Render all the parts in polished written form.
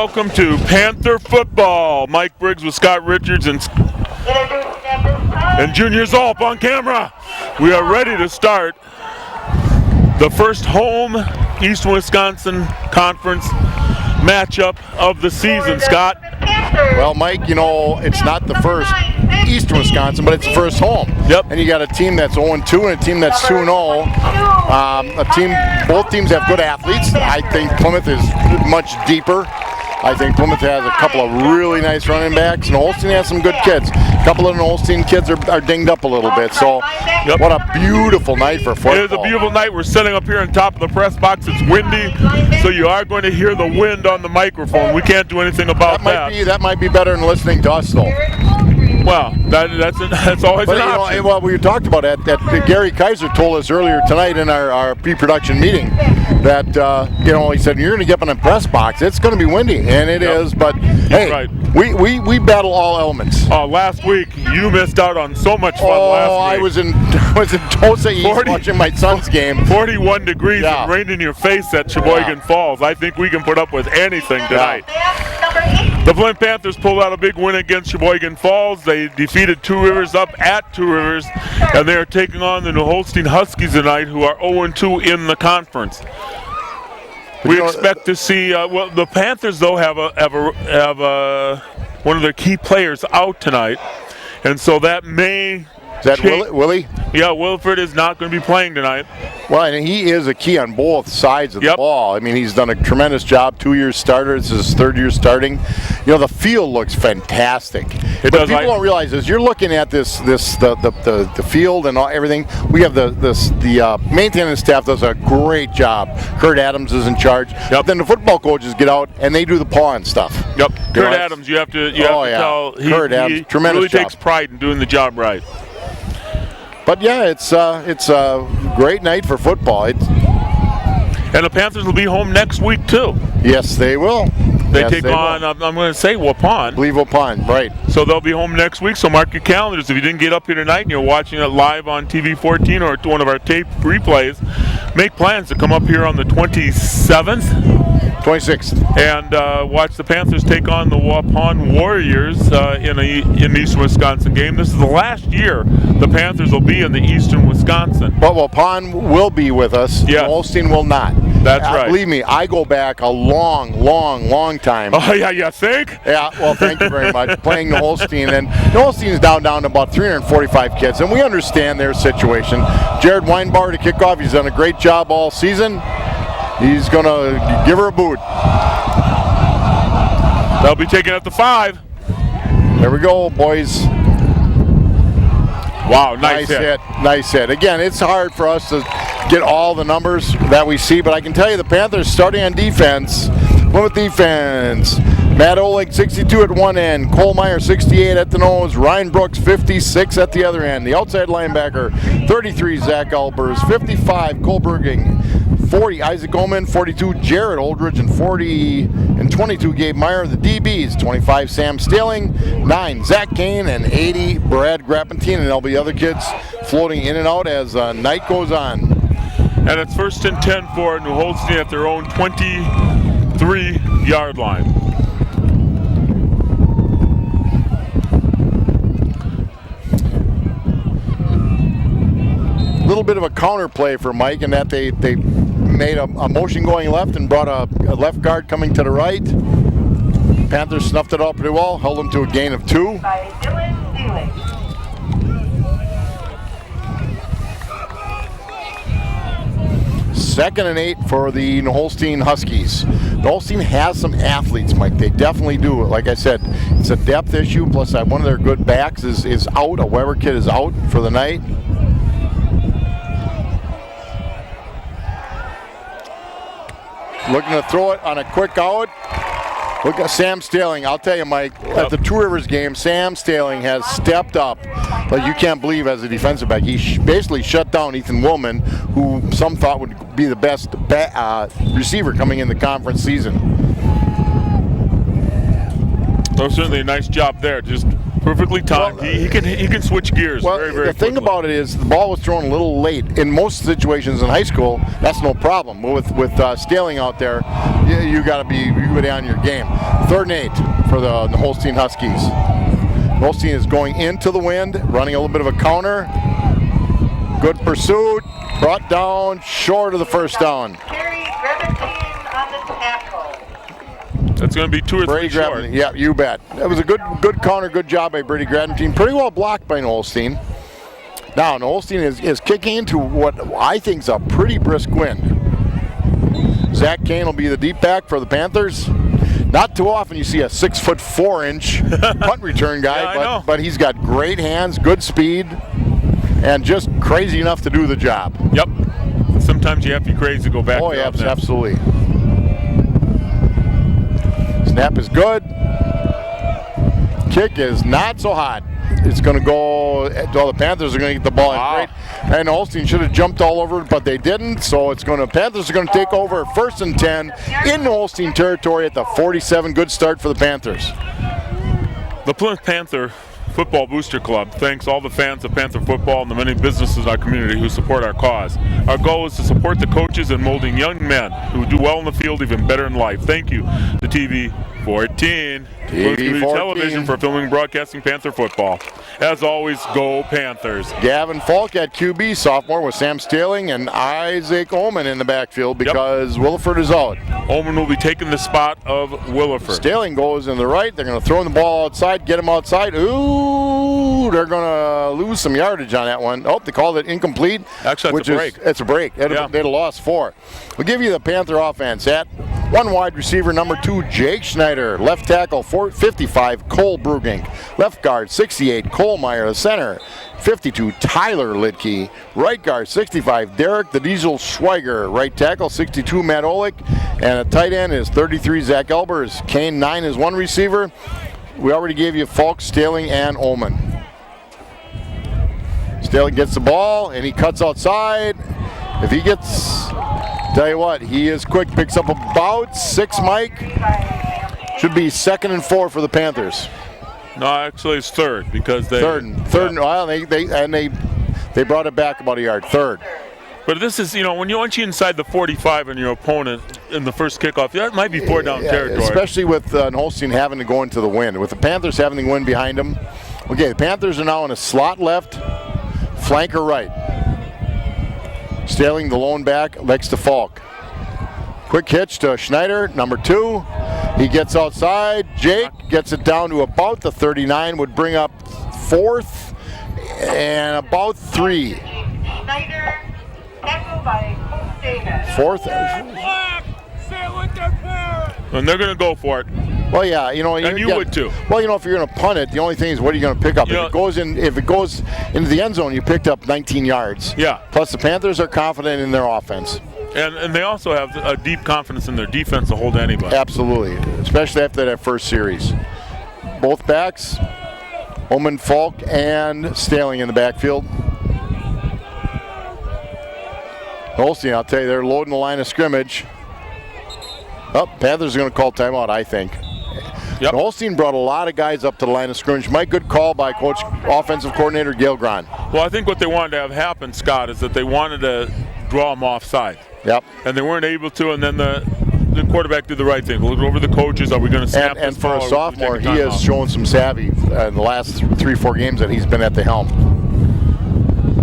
welcome to Panther football. Mike Briggs with Scott Richards and Junior Zolp on camera. We are ready to start the first home Eastern Wisconsin Conference matchup of the season, Scott. Well, Mike, you know, it's not the first Eastern Wisconsin, but it's the first home. Yep. And you got a team that's 0-2 and a team that's 2-0. Both teams have good athletes. I think Plymouth is much deeper. I think Plymouth has a couple of really nice running backs, and Holstein has some good kids. A couple of the Holstein kids are dinged up a little bit. So, What a beautiful night for football. It is a beautiful night. We're sitting up here on top of the press box. It's windy, so you are going to hear the wind on the microphone. We can't do anything about that. That might be better than listening to us, though. Well, that's always an option. Well, we talked about that. Gary Kaiser told us earlier tonight in our pre-production meeting that he said you're going to get up in a press box. It's going to be windy, and it is. But hey, right. we battle all elements. Last week you missed out on so much fun. Last week. I was in Tulsa East watching my son's game. 41 degrees and rain in your face at Sheboygan Falls. I think we can put up with anything tonight. The Flint Panthers pulled out a big win against Sheboygan Falls. They defeated Two Rivers up at Two Rivers, and they are taking on the New Holstein Huskies tonight, who are 0-2 in the conference. We expect to see. The Panthers though have one of their key players out tonight, and so that may. Is that Willie? Yeah, Wilford is not going to be playing tonight. Well, and he is a key on both sides of the ball. I mean, he's done a tremendous job. 2 years starter. This is his third year starting. You know, the field looks fantastic. But people don't realize is you're looking at the field and everything. We have the maintenance staff does a great job. Kurt Adams is in charge. But then the football coaches get out and they do the pawing stuff. Yep. Kurt Adams, you have to tell. Kurt Adams, tremendous really job. Takes pride in doing the job right. But yeah, it's a great night for football. And the Panthers will be home next week too. Yes, they will. They take on, I'm going to say Waupun. I believe Waupun, right. So they'll be home next week, so mark your calendars. If you didn't get up here tonight and you're watching it live on TV 14 or one of our tape replays, make plans to come up here on the 27th. 26th. And watch the Panthers take on the Waupun Warriors in an Eastern Wisconsin game. This is the last year the Panthers will be in the Eastern Wisconsin. But Waupun will be with us. Yes. Holstein will not. That's right. Believe me, I go back a long time. Oh, yeah, you think? Yeah, well, thank you very much. Playing the Holstein. And the Holstein's down to about 345 kids, and we understand their situation. Jared Weinbauer to kick off. He's done a great job all season. He's going to give her a boot. They'll be taking at the 5. There we go, boys. Wow, nice hit. Nice hit. Again, it's hard for us to get all the numbers that we see, but I can tell you the Panthers starting on defense. Plymouth defense. Matt Oleg, 62 at one end. Cole Meyer, 68 at the nose. Ryan Brooks, 56 at the other end. The outside linebacker, 33, Zach Albers. 55, Cole Berging. 40, Isaac Goldman. 42, Jared Oldridge. And 22, Gabe Meyer. The DBs, 25, Sam Staling. 9, Zach Kane. And 80, Brad Grappentine. And there'll be other kids floating in and out as night goes on. And it's 1st and 10 for New Holstein at their own 23-yard line. A little bit of a counter play for Mike in that they made a motion going left and brought a left guard coming to the right. Panthers snuffed it out pretty well, held them to a gain of 2. Second and 8 for the New Holstein Huskies. New Holstein has some athletes, Mike. They definitely do. Like I said, it's a depth issue. Plus, one of their good backs is out. A Weber kid is out for the night. Looking to throw it on a quick out. Look at Sam Staling. I'll tell you, Mike, at the Two Rivers game, Sam Staling has stepped up like you can't believe as a defensive back. He basically shut down Ethan Woolman, who some thought would be the best receiver coming in the conference season. So certainly a nice job there. Just Perfectly timed. He can switch gears very, very the thing quickly. about it is the ball was thrown a little late. In most situations in high school, that's no problem. With Staling out there, you got to be on your game. 3rd and 8 for the Holstein Huskies. Holstein is going into the wind, running a little bit of a counter. Good pursuit, brought down short of the first down. Carrie Gravitine on the tackle. That's going to be 2 or 3 short. Yeah, you bet. That was a good counter, good job by Brady Gravitine. Pretty well blocked by Holstein. Now, Holstein is kicking into what I think is a pretty brisk wind. Zach Kane will be the deep back for the Panthers. Not too often you see a 6'4" punt return guy, Yeah, but he's got great hands, good speed, and just crazy enough to do the job. Yep. Sometimes you have to be crazy to go back. Oh, there yeah, up there. absolutely. Snap is good. Kick is not so hot. It's going to go, the Panthers are going to get the ball in great. And Holstein should have jumped all over it, but they didn't. So Panthers are going to take over 1st and 10 in Holstein territory at the 47. Good start for the Panthers. The Plymouth Panther Football Booster Club thanks all the fans of Panther football and the many businesses in our community who support our cause. Our goal is to support the coaches in molding young men who do well in the field, even better in life. Thank you to TV 14, TV 14. Television for filming and broadcasting Panther football. As always, go Panthers. Gavin Falk at QB, sophomore, with Sam Staling and Isaac Ullman in the backfield because Williford is out. Ullman will be taking the spot of Williford. Staling goes in the right. They're going to throw the ball outside, get him outside. Ooh, they're going to lose some yardage on that one. Oh, they called it incomplete. Actually, it's a break. It's a break. They'd have lost 4. We'll give you the Panther offense at 1 wide receiver, number 2, Jake Schneider. Left tackle, 55, Cole Brugink. Left guard, 68, Cole Meyer. The center, 52, Tyler Lidke. Right guard, 65, Derek the Diesel Schweiger. Right tackle, 62, Matt Olick. And a tight end is 33, Zach Elbers. Kane, 9 is 1 receiver. We already gave you Falk, Staling, and Ullman. Staling gets the ball, and he cuts outside. If he gets... Tell you what, he is quick, picks up about 6, Mike. Should be 2nd and 4 for the Panthers. No, actually it's 3rd because they... Third. Well, they brought it back about a yard. 3rd. But this is, once you're inside the 45 and your opponent in the first kickoff, that might be 4 down territory. Especially with Holstein having to go into the wind. With the Panthers having the wind behind them. Okay, the Panthers are now in a slot left, flanker right. Staling the lone back next to Falk. Quick hitch to Schneider, number 2. He gets outside. Jake gets it down to about the 39, would bring up 4th and about 3. Schneider, tackled by Colt Davis. 4th. And they're going to go for it. Well, yeah, And you would too. Well, if you're going to punt it, the only thing is what are you going to pick up? If it goes into the end zone, you picked up 19 yards. Yeah. Plus, the Panthers are confident in their offense. And they also have a deep confidence in their defense to hold anybody. Absolutely, especially after that first series. Both backs, Ullman, Falk, and Staling in the backfield. Holstein, I'll tell you, they're loading the line of scrimmage. Panthers are going to call timeout, I think. Yep. Holstein brought a lot of guys up to the line of scrimmage. Mike, good call by offensive coordinator Gail Grahn. Well, I think what they wanted to have happen, Scott, is that they wanted to draw them offside. Yep. And they weren't able to, and then the quarterback did the right thing. Looked over the coaches. Are we going to snap And this for ball, a sophomore, he has shown. shown some savvy in the last 3-4 games that he's been at the helm.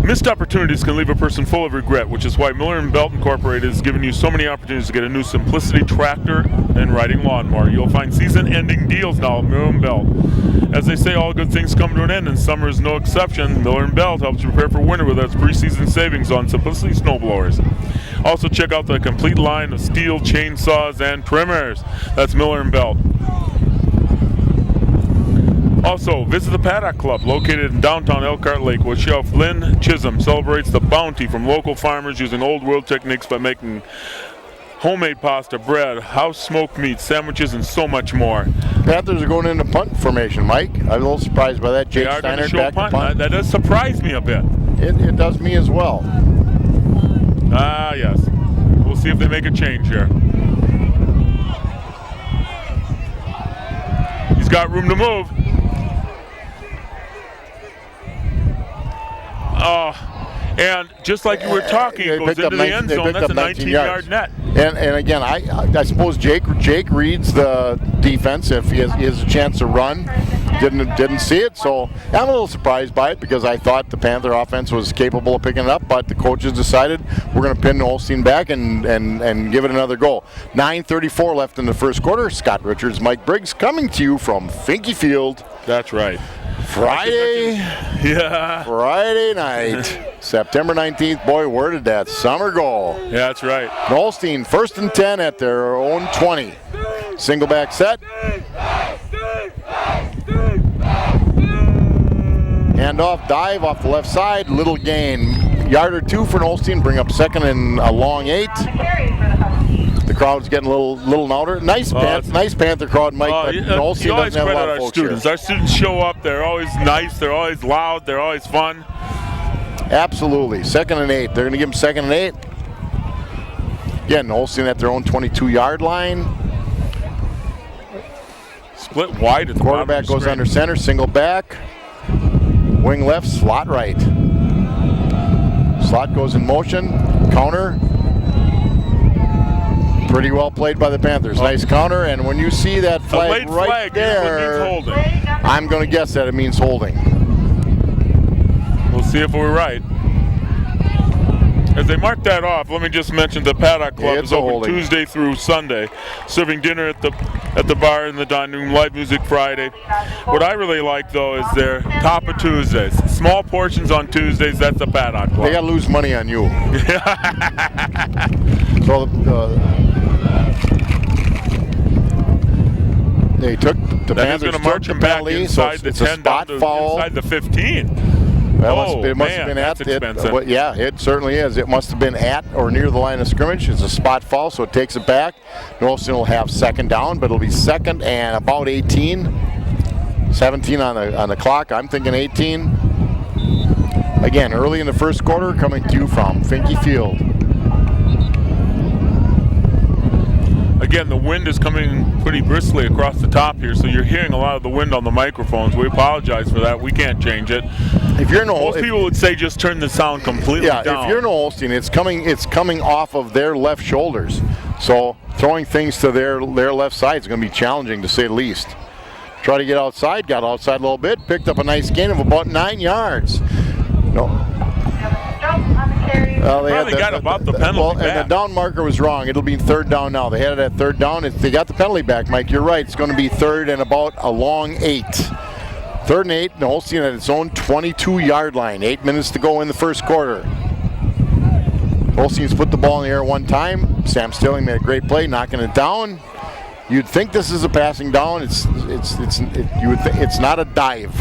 Missed opportunities can leave a person full of regret, which is why Miller & Belt Incorporated has given you so many opportunities to get a new Simplicity tractor and riding lawnmower. You'll find season-ending deals now at Miller & Belt. As they say, all good things come to an end, and summer is no exception. Miller & Belt helps you prepare for winter with its preseason savings on Simplicity snowblowers. Also, check out the complete line of steel chainsaws and trimmers. That's Miller & Belt. Also, visit the Paddock Club, located in downtown Elkhart Lake, where Chef Lynn Chisholm celebrates the bounty from local farmers using old world techniques by making homemade pasta, bread, house smoked meat, sandwiches, and so much more. Panthers are going into punt formation, Mike. I'm a little surprised by that. Jake Steiner back to punt. That does surprise me a bit. It does me as well. Ah, yes. We'll see if they make a change here. He's got room to move. And just like you were talking, They it goes picked up into the 19 end they zone. picked That's up a 19 yards. 19-yard net. And again, I suppose Jake reads the defense if he has a chance to run. Didn't see it, so I'm a little surprised by it because I thought the Panther offense was capable of picking it up, but the coaches decided we're going to pin Holstein back and give it another go. 9:34 left in the first quarter. Scott Richards, Mike Briggs coming to you from Finke Field. That's right. Friday night, September 19th. Boy, where did that summer go? Yeah, that's right. Holstein, 1st and 10 at their own 20. Single back set. Handoff, dive off the left side, little gain. Yard or two for Holstein, bring up second and a long 8. On the carry for the Huskies. The crowd's getting a little louder. Nice Panther crowd, Mike, but Holstein you always doesn't have a credit lot of our folks students. here. Our students show up. They're always nice. They're always loud. They're always fun. Absolutely. 2nd and 8. They're going to give them 2nd and 8. Again, Holstein at their own 22-yard line. Split wide at the Quarterback bottom of goes the under screen. center, single back. Wing left, slot right. Slot goes in motion. Counter. Pretty well played by the Panthers. Nice counter, and when you see that A flag late right flag there, means holding. Play number I'm going to guess that it means holding. We'll see if we're right. As they mark that off, let me just mention the Paddock Club It's is a open holding. Tuesday through Sunday, serving dinner at the bar in the dining room, live music Friday. What I really like though is their top of Tuesdays. Small portions on Tuesdays, that's the Paddock Club. They got to lose money on you. So they took the That is Panthers going to took march the him back penalty, inside so the it's a 10 spot down to foul. inside the 15. It must have been that's at expensive. it certainly is. It must have been at or near the line of scrimmage. It's a spot foul, so it takes it back. Holstein will have 2nd down, but it'll be 2nd and about 18. 17 on the clock. I'm thinking 18. Again, early in the first quarter, coming to you from Finke Field. Again, the wind is coming pretty briskly across the top here, so you're hearing a lot of the wind on the microphones. We apologize for that. We can't change it. If you're in Most people would say just turn the sound completely down. if you're in Holstein, it's coming off of their left shoulders. So throwing things to their left side is going to be challenging to say the least. Try to get outside, got outside a little bit, picked up a nice gain of about 9 yards. No. Jump on the carry. Well, Probably got about the penalty well, back. and the down marker was wrong. It'll be 3rd down now. They had it at 3rd down. They got the penalty back, Mike. You're right. It's going to be 3rd and about a long 8. 3rd and 8. And Holstein at its own 22-yard line. 8 minutes to go in the first quarter. Holstein's put the ball in the air one time. Sam Stilling made a great play, knocking it down. You'd think this is a passing down. It's not a dive.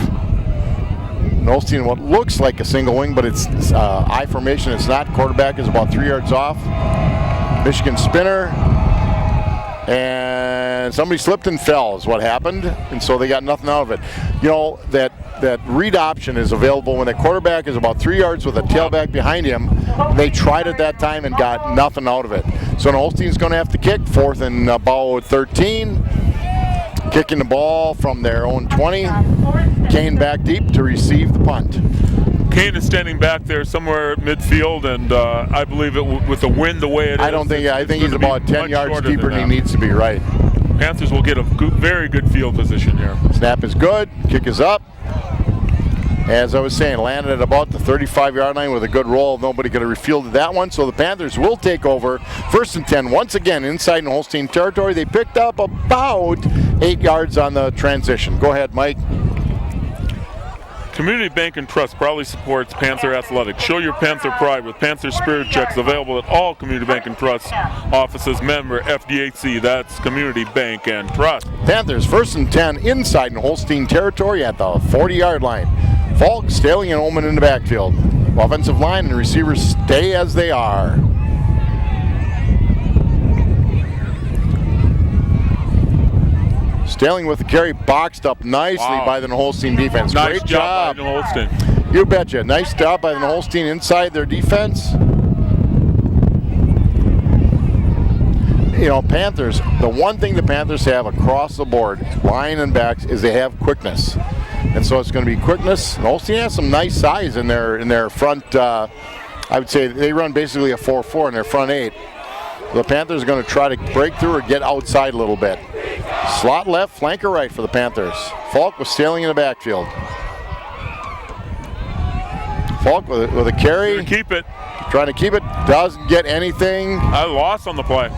Holstein what looks like a single wing, but it's I formation. It's not. Quarterback is about 3 yards off. Michigan spinner, and somebody slipped and fell is what happened, and so they got nothing out of it. You know that read option is available when the quarterback is about 3 yards with a tailback behind him. They tried it that time and got nothing out of it. So Holstein's going to have to kick 4th and about 13. Kicking the ball from their own 20. Kane back deep to receive the punt. Kane is standing back there somewhere at midfield, and I believe with the wind the way it is. I think he's about 10 yards deeper than he needs to be, right. Panthers will get a very good field position here. Snap is good. Kick is up. As I was saying, landed at about the 35-yard line with a good roll. Nobody could have refielded that one, so the Panthers will take over. 1st and 10, once again, inside in Holstein territory. They picked up about 8 yards on the transition. Go ahead, Mike. Community Bank and Trust proudly supports Panther Athletics. Show your Panther pride with Panther Spirit Checks available at all Community Bank and Trust offices. Member FDIC, that's Community Bank and Trust. Panthers 1st and 10 inside in Holstein territory at the 40-yard line. Falk, Staley, and Ullman in the backfield. Offensive line and receivers stay as they are. Staley with the carry, boxed up nicely by the Holstein defense. Nice Great job by Holstein. You betcha. Nice job by the Holstein inside their defense. You know, Panthers, the one thing the Panthers have across the board, line and backs, is they have quickness. and so it's going to be quickness. And Holstein has some nice size in their front. I would say they run basically a 4-4 in their front 8. The Panthers are going to try to break through or get outside a little bit. Slot left, flanker right for the Panthers. Falk was sailing in the backfield. Falk with a carry. Keep it. Trying to keep it. Doesn't get anything. A loss on the play.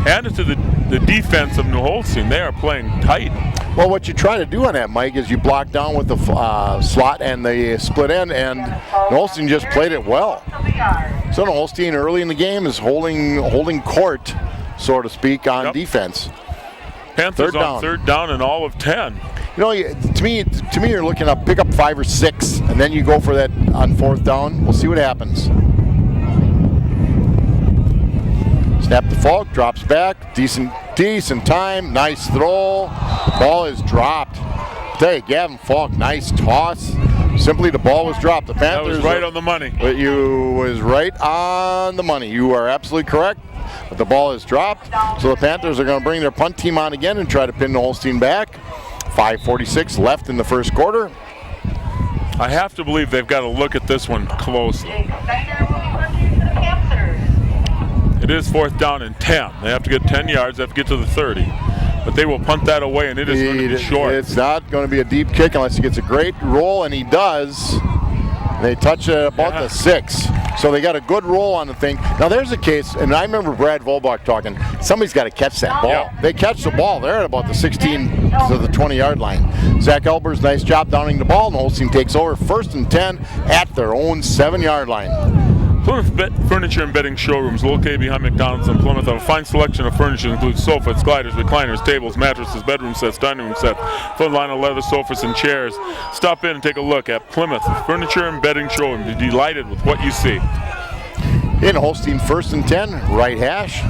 Hand it to the defense of New Holstein. They are playing tight. Well, what you try to do on that, Mike, is you block down with the slot and the split end, and New Holstein just played it well. So New Holstein early in the game is holding court, so to speak, on defense. Panthers on third down and all of 10. You know, to me, you're looking to pick up 5 or 6, and then you go for that on 4th down. We'll see what happens. Snap to Falk, drops back, decent time, nice throw. Ball is dropped. I tell you, Gavin Falk, nice toss. Simply the ball was dropped. The Panthers. That was right on the money. You was right on the money. You are absolutely correct. But the ball is dropped, so the Panthers are going to bring their punt team on again and try to pin the Holstein back. 5:46 left in the first quarter. I have to believe they've got to look at this one closely. It is 4th down and 10. They have to get 10 yards. They have to get to the 30. But they will punt that away, and it is going to be short. It's not going to be a deep kick unless he gets a great roll, and he does. They touch it about the 6. So they got a good roll on the thing. Now there's a case, and I remember Brad Volbach talking, somebody's got to catch that ball. Yeah. They catch the ball. They're at about the 16 to the 20-yard line. Zach Elber's nice job downing the ball, and Holstein takes over 1st and 10 at their own 7-yard line. Plymouth Furniture and Bedding Showrooms, located behind McDonald's in Plymouth, have a fine selection of furniture, including sofas, gliders, recliners, tables, mattresses, bedroom sets, dining room sets, full line of leather sofas and chairs. Stop in and take a look at Plymouth Furniture and Bedding Showroom. Be delighted with what you see. In Holstein, 1st and 10, right hash.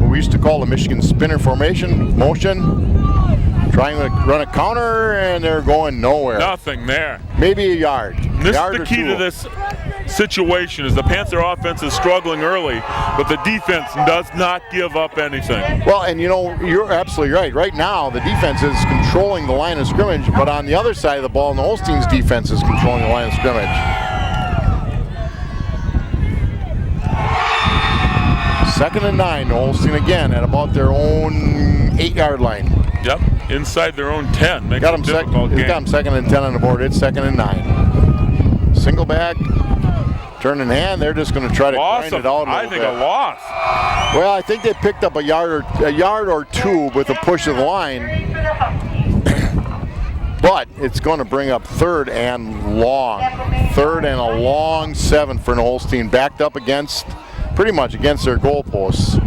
What we used to call the Michigan spinner formation, motion. Trying to run a counter, and they're going nowhere. Nothing there. Maybe a yard. This yard is the or key 2. to this situation is the Panther offense is struggling early, but the defense does not give up anything. Well, and you know, you're absolutely right. Right now, the defense is controlling the line of scrimmage, but on the other side of the ball, the Holstein's defense is controlling the line of scrimmage. 2nd and 9, Holstein again at about their own 8-yard line. Yep, inside their own 10. Makes Got it them, a difficult game. got them 2nd and 10 on the board. It's 2nd and 9. Single back, turn in hand. They're just going to try to grind it out a little bit. A loss. Well, I think they picked up a yard or 2 with a push of the line. But it's going to bring up 3rd and long. 3rd and a long 7 for Holstein, backed up against, pretty much against their goalposts.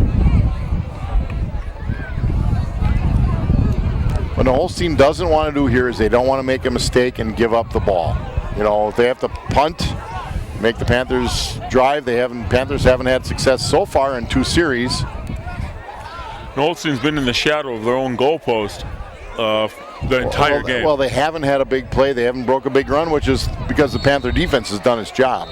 What the Holstein doesn't want to do here is they don't want to make a mistake and give up the ball. You know, if they have to punt, make the Panthers drive. Panthers haven't had success so far in 2 series. Holstein's been in the shadow of their own goalpost the entire game. Well, they haven't had a big play. They haven't broke a big run, which is because the Panther defense has done its job.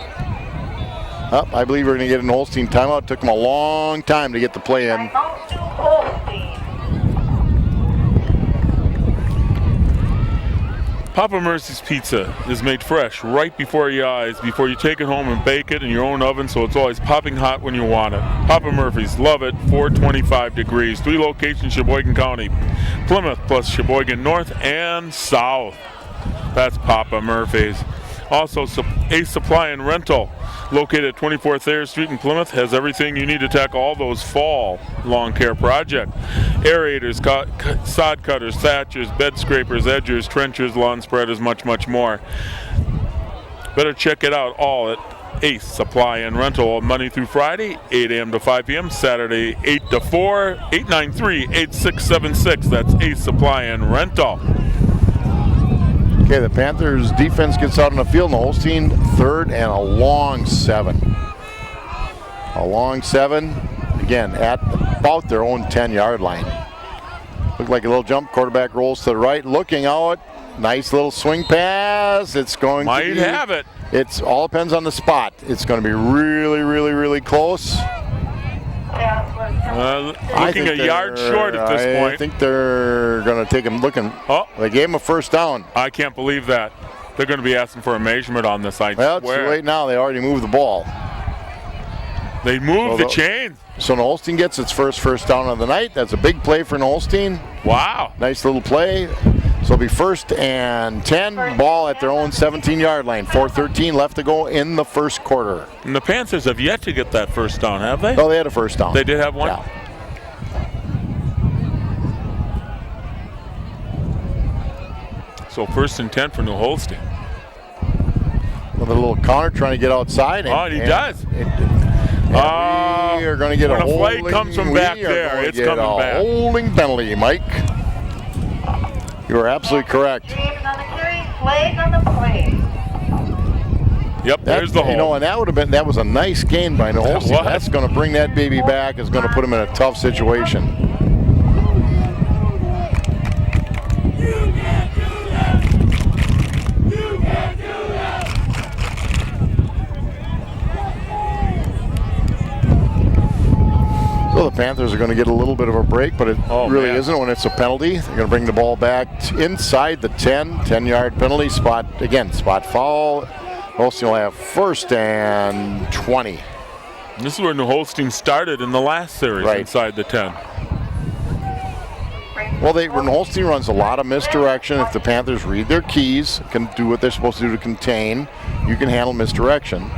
I believe we're going to get an Holstein timeout. It took them a long time to get the play in. Papa Mercy's Pizza is made fresh right before your eyes before you take it home and bake it in your own oven, so it's always popping hot when you want it. Papa Murphy's, love it, 425 degrees. 3 locations, Sheboygan County, Plymouth plus Sheboygan North and South. That's Papa Murphy's. Also, Ace Supply and Rental, located at 24th Thayer Street in Plymouth, has everything you need to tackle all those fall lawn care projects. Aerators, sod cutters, thatchers, bed scrapers, edgers, trenchers, lawn spreaders, much, much more. Better check it out all at Ace Supply and Rental, Monday through Friday, 8 a.m. to 5 p.m., Saturday, 8 to 4, 893-8676. That's Ace Supply and Rental. Okay, the Panthers defense gets out on the field, and the Holstein 3rd and a long 7. A long 7, again, at about their own 10-yard line. Looked like a little jump, quarterback rolls to the right, looking out, nice little swing pass. It's going to be, have it. It's all depends on the spot. It's going to be really, really, really close. Looking a yard short at this point. I think they're going to take him looking. Oh, They gave him a first down. I can't believe that. They're going to be asking for a measurement on this, I Well, it's too swear. late now. They already moved the ball. They moved the Well, chains. So Holstein gets its first down of the night. That's a big play for Holstein. Wow. Nice little play. So it'll be 1st and 10. Ball at their own 17-yard line. 4:13 left to go in the first quarter. And the Panthers have yet to get that first down, have they? Oh, they had a first down. They did have one? Yeah. So 1st and 10 for New Holstein. With a little counter trying to get outside. Oh, and he does. We are going to get when a a flag holding. comes from we back are there, going to it's get coming a back. holding penalty, Mike. You are absolutely correct. James on the carry, flag on the play. Yep, there's the You know, hole. and that was a nice gain by New Holstein. was. That's going to bring that baby back. It's going to put him in a tough situation. So the Panthers are going to get a little bit of a break, but it really man. isn't when it's a penalty. They're going to bring the ball back inside the 10-yard penalty spot. Again, spot foul. Holstein will have 1st and 20. This is where New Holstein started in the last series, Right. inside the 10. Well, when Holstein runs a lot of misdirection, if the Panthers read their keys, can do what they're supposed to do to contain, you can handle misdirection.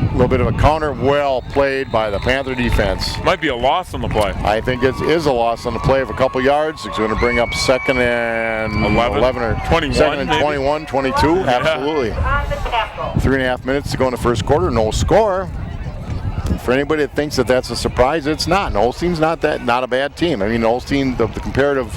A little bit of a counter, well played by the Panther defense. Might be a loss on the play. I think it is a loss on the play of a couple yards. It's going to bring up 2nd and 11 or 21, 2nd and maybe? 21, 22. Absolutely. On the tackle. 3.5 minutes to go in the first quarter. No score. For anybody that thinks that that's a surprise, it's not. Holstein's not a bad team. I mean, Holstein, the comparative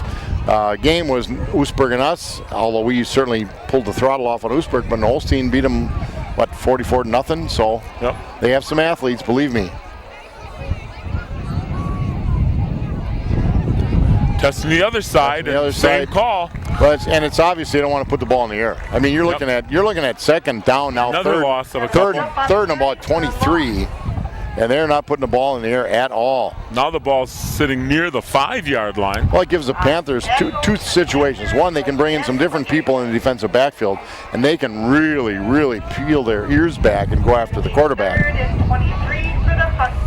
game was Oostburg and us, although we certainly pulled the throttle off on Oostburg, but Holstein beat them, 44-0. So Yep. they have some athletes, believe me. Testing the other side, the other same side. call. But it's obvious they don't want to put the ball in the air. I mean, you're looking at 2nd down now. Another loss of a couple. Third and about 23, and they're not putting the ball in the air at all. Now the ball's sitting near the 5-yard line. Well, it gives the Panthers two situations. One, they can bring in some different people in the defensive backfield, and they can really, really peel their ears back and go after the quarterback. 3rd and 23 for the Huskies.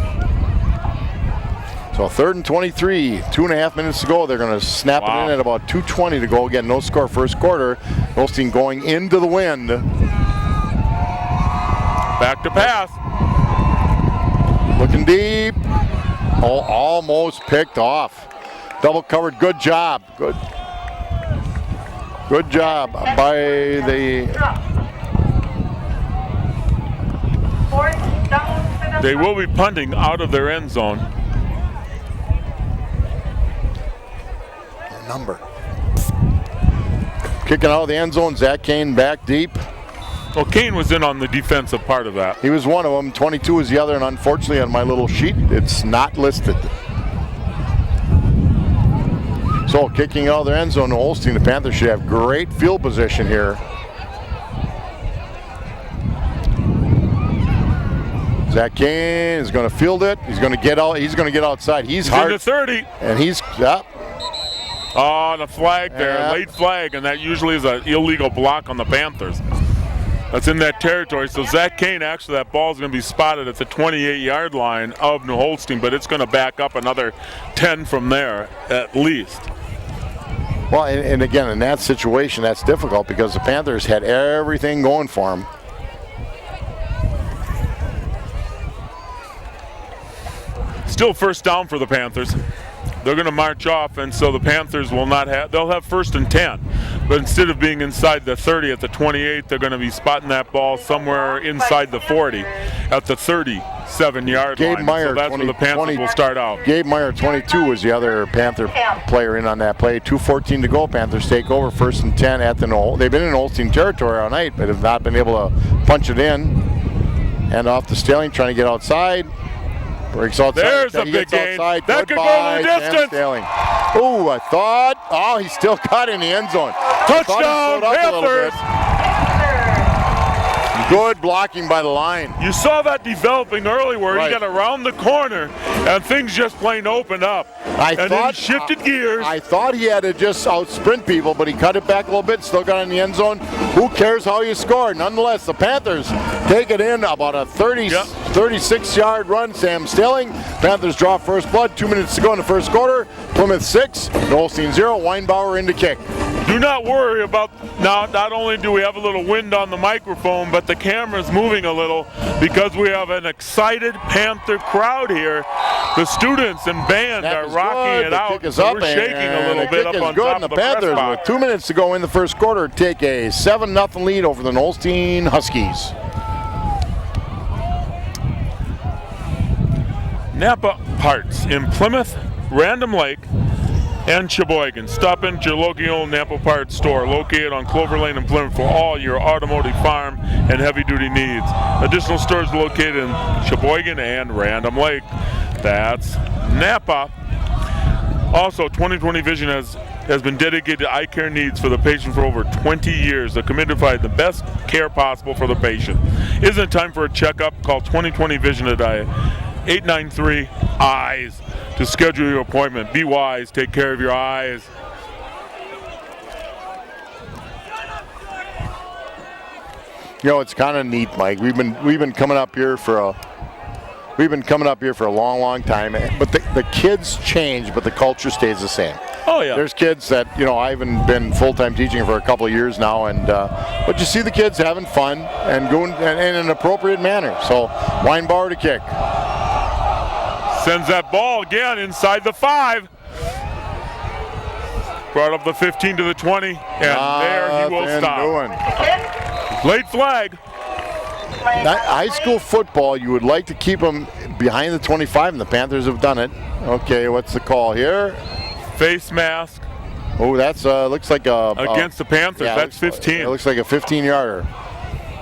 So 3rd and 23, 2.5 minutes to go. They're going to snap it in at about 2:20 to go. Again, no score first quarter. Holstein going into the wind. Back to pass. Looking deep. Oh, almost picked off. Double covered. Good job. Good job by the. 4th down for the They will be punting out of their end zone. Number. Kicking out of the end zone. Zach Kane back deep. Well, Kane was in on the defensive part of that. He was one of them. 22 was the other, and unfortunately on my little sheet, it's not listed. So kicking out of their end zone to Holstein, the Panthers should have great field position here. Zach Kane is going to field it. He's going to get out. He's going to get outside. He's He's in hard, the 30. and he's yeah. Oh, the flag there, Yeah. late flag, and that usually is an illegal block on the Panthers. That's in that territory. So Zach Kane, actually, that ball's going to be spotted at the 28-yard line of New Holstein, but it's going to back up another 10 from there at least. Well, and again, in that situation, that's difficult because the Panthers had everything going for them. Still 1st down for the Panthers. They're going to march off, and so the Panthers will not have, they'll have 1st and 10. But instead of being inside the 30 at the 28, they're going to be spotting that ball somewhere inside the 40 at the 37-yard Gabe line. Meyer, So that's where the Panthers will start out. Gabe Meyer, 22, was the other Panther player in on that play. 2:14 to go. Panthers take over 1st and 10 at the Knoll. They've been in Holstein territory all night, but have not been able to punch it in. And off to Sterling, trying to get outside. Breaks outside. There's a He big gets gain. outside. That could go Goodbye, the Sam distance. Sterling. Oh, I thought. Oh, he still got in the end zone. I thought he Touchdown, slowed up a little bit. Panthers! Good blocking by the line. You saw that developing early where Right. he got around the corner and things just plain opened up. And then he shifted gears. I thought he had to just out sprint people, but he cut it back a little bit, still got in the end zone. Who cares how you score? Nonetheless, the Panthers take it in about a 36-yard run. Sam Stilling. Panthers draw first blood. 2 minutes to go in the first quarter. Plymouth 6, Holstein 0. Weinbauer in to kick. Do not worry about, now not only do we have a little wind on the microphone, but the camera's moving a little because we have an excited Panther crowd here. The students and band are rocking it out. So we're shaking a little bit up on top of the press Panthers, box. with 2 minutes to go in the first quarter, take a 7-0 lead over the Holstein Huskies. Napa Parts in Plymouth, Random Lake, and Sheboygan. Stop in your local Napa Parts store located on Clover Lane in Plymouth for all your automotive, farm, and heavy-duty needs. Additional stores located in Sheboygan and Random Lake. That's Napa. Also, 20/20 Vision has been dedicated to eye care needs for the patient for over 20 years. They're committed to provide the best care possible for the patient. Isn't it time for a checkup? Call 20/20 Vision at 893-EYES to schedule your appointment. Be wise, take care of your eyes. You know, it's kind of neat, Mike. We've been coming up here for a long time. But the kids change, but the culture stays the same. Oh yeah. There's kids that, you know, I haven't been full-time teaching for a couple of years now, and but you see the kids having fun and going in an appropriate manner. So Weinbauer to kick. Sends that ball again inside the 5. Brought up the 15 to the 20, and there he will stop. Late flag. High school football, you would like to keep them behind the 25, and the Panthers have done it. Okay, what's the call here? Face mask. Oh, that's looks like a against the Panthers. yeah, That's 15. It looks like a 15-yarder.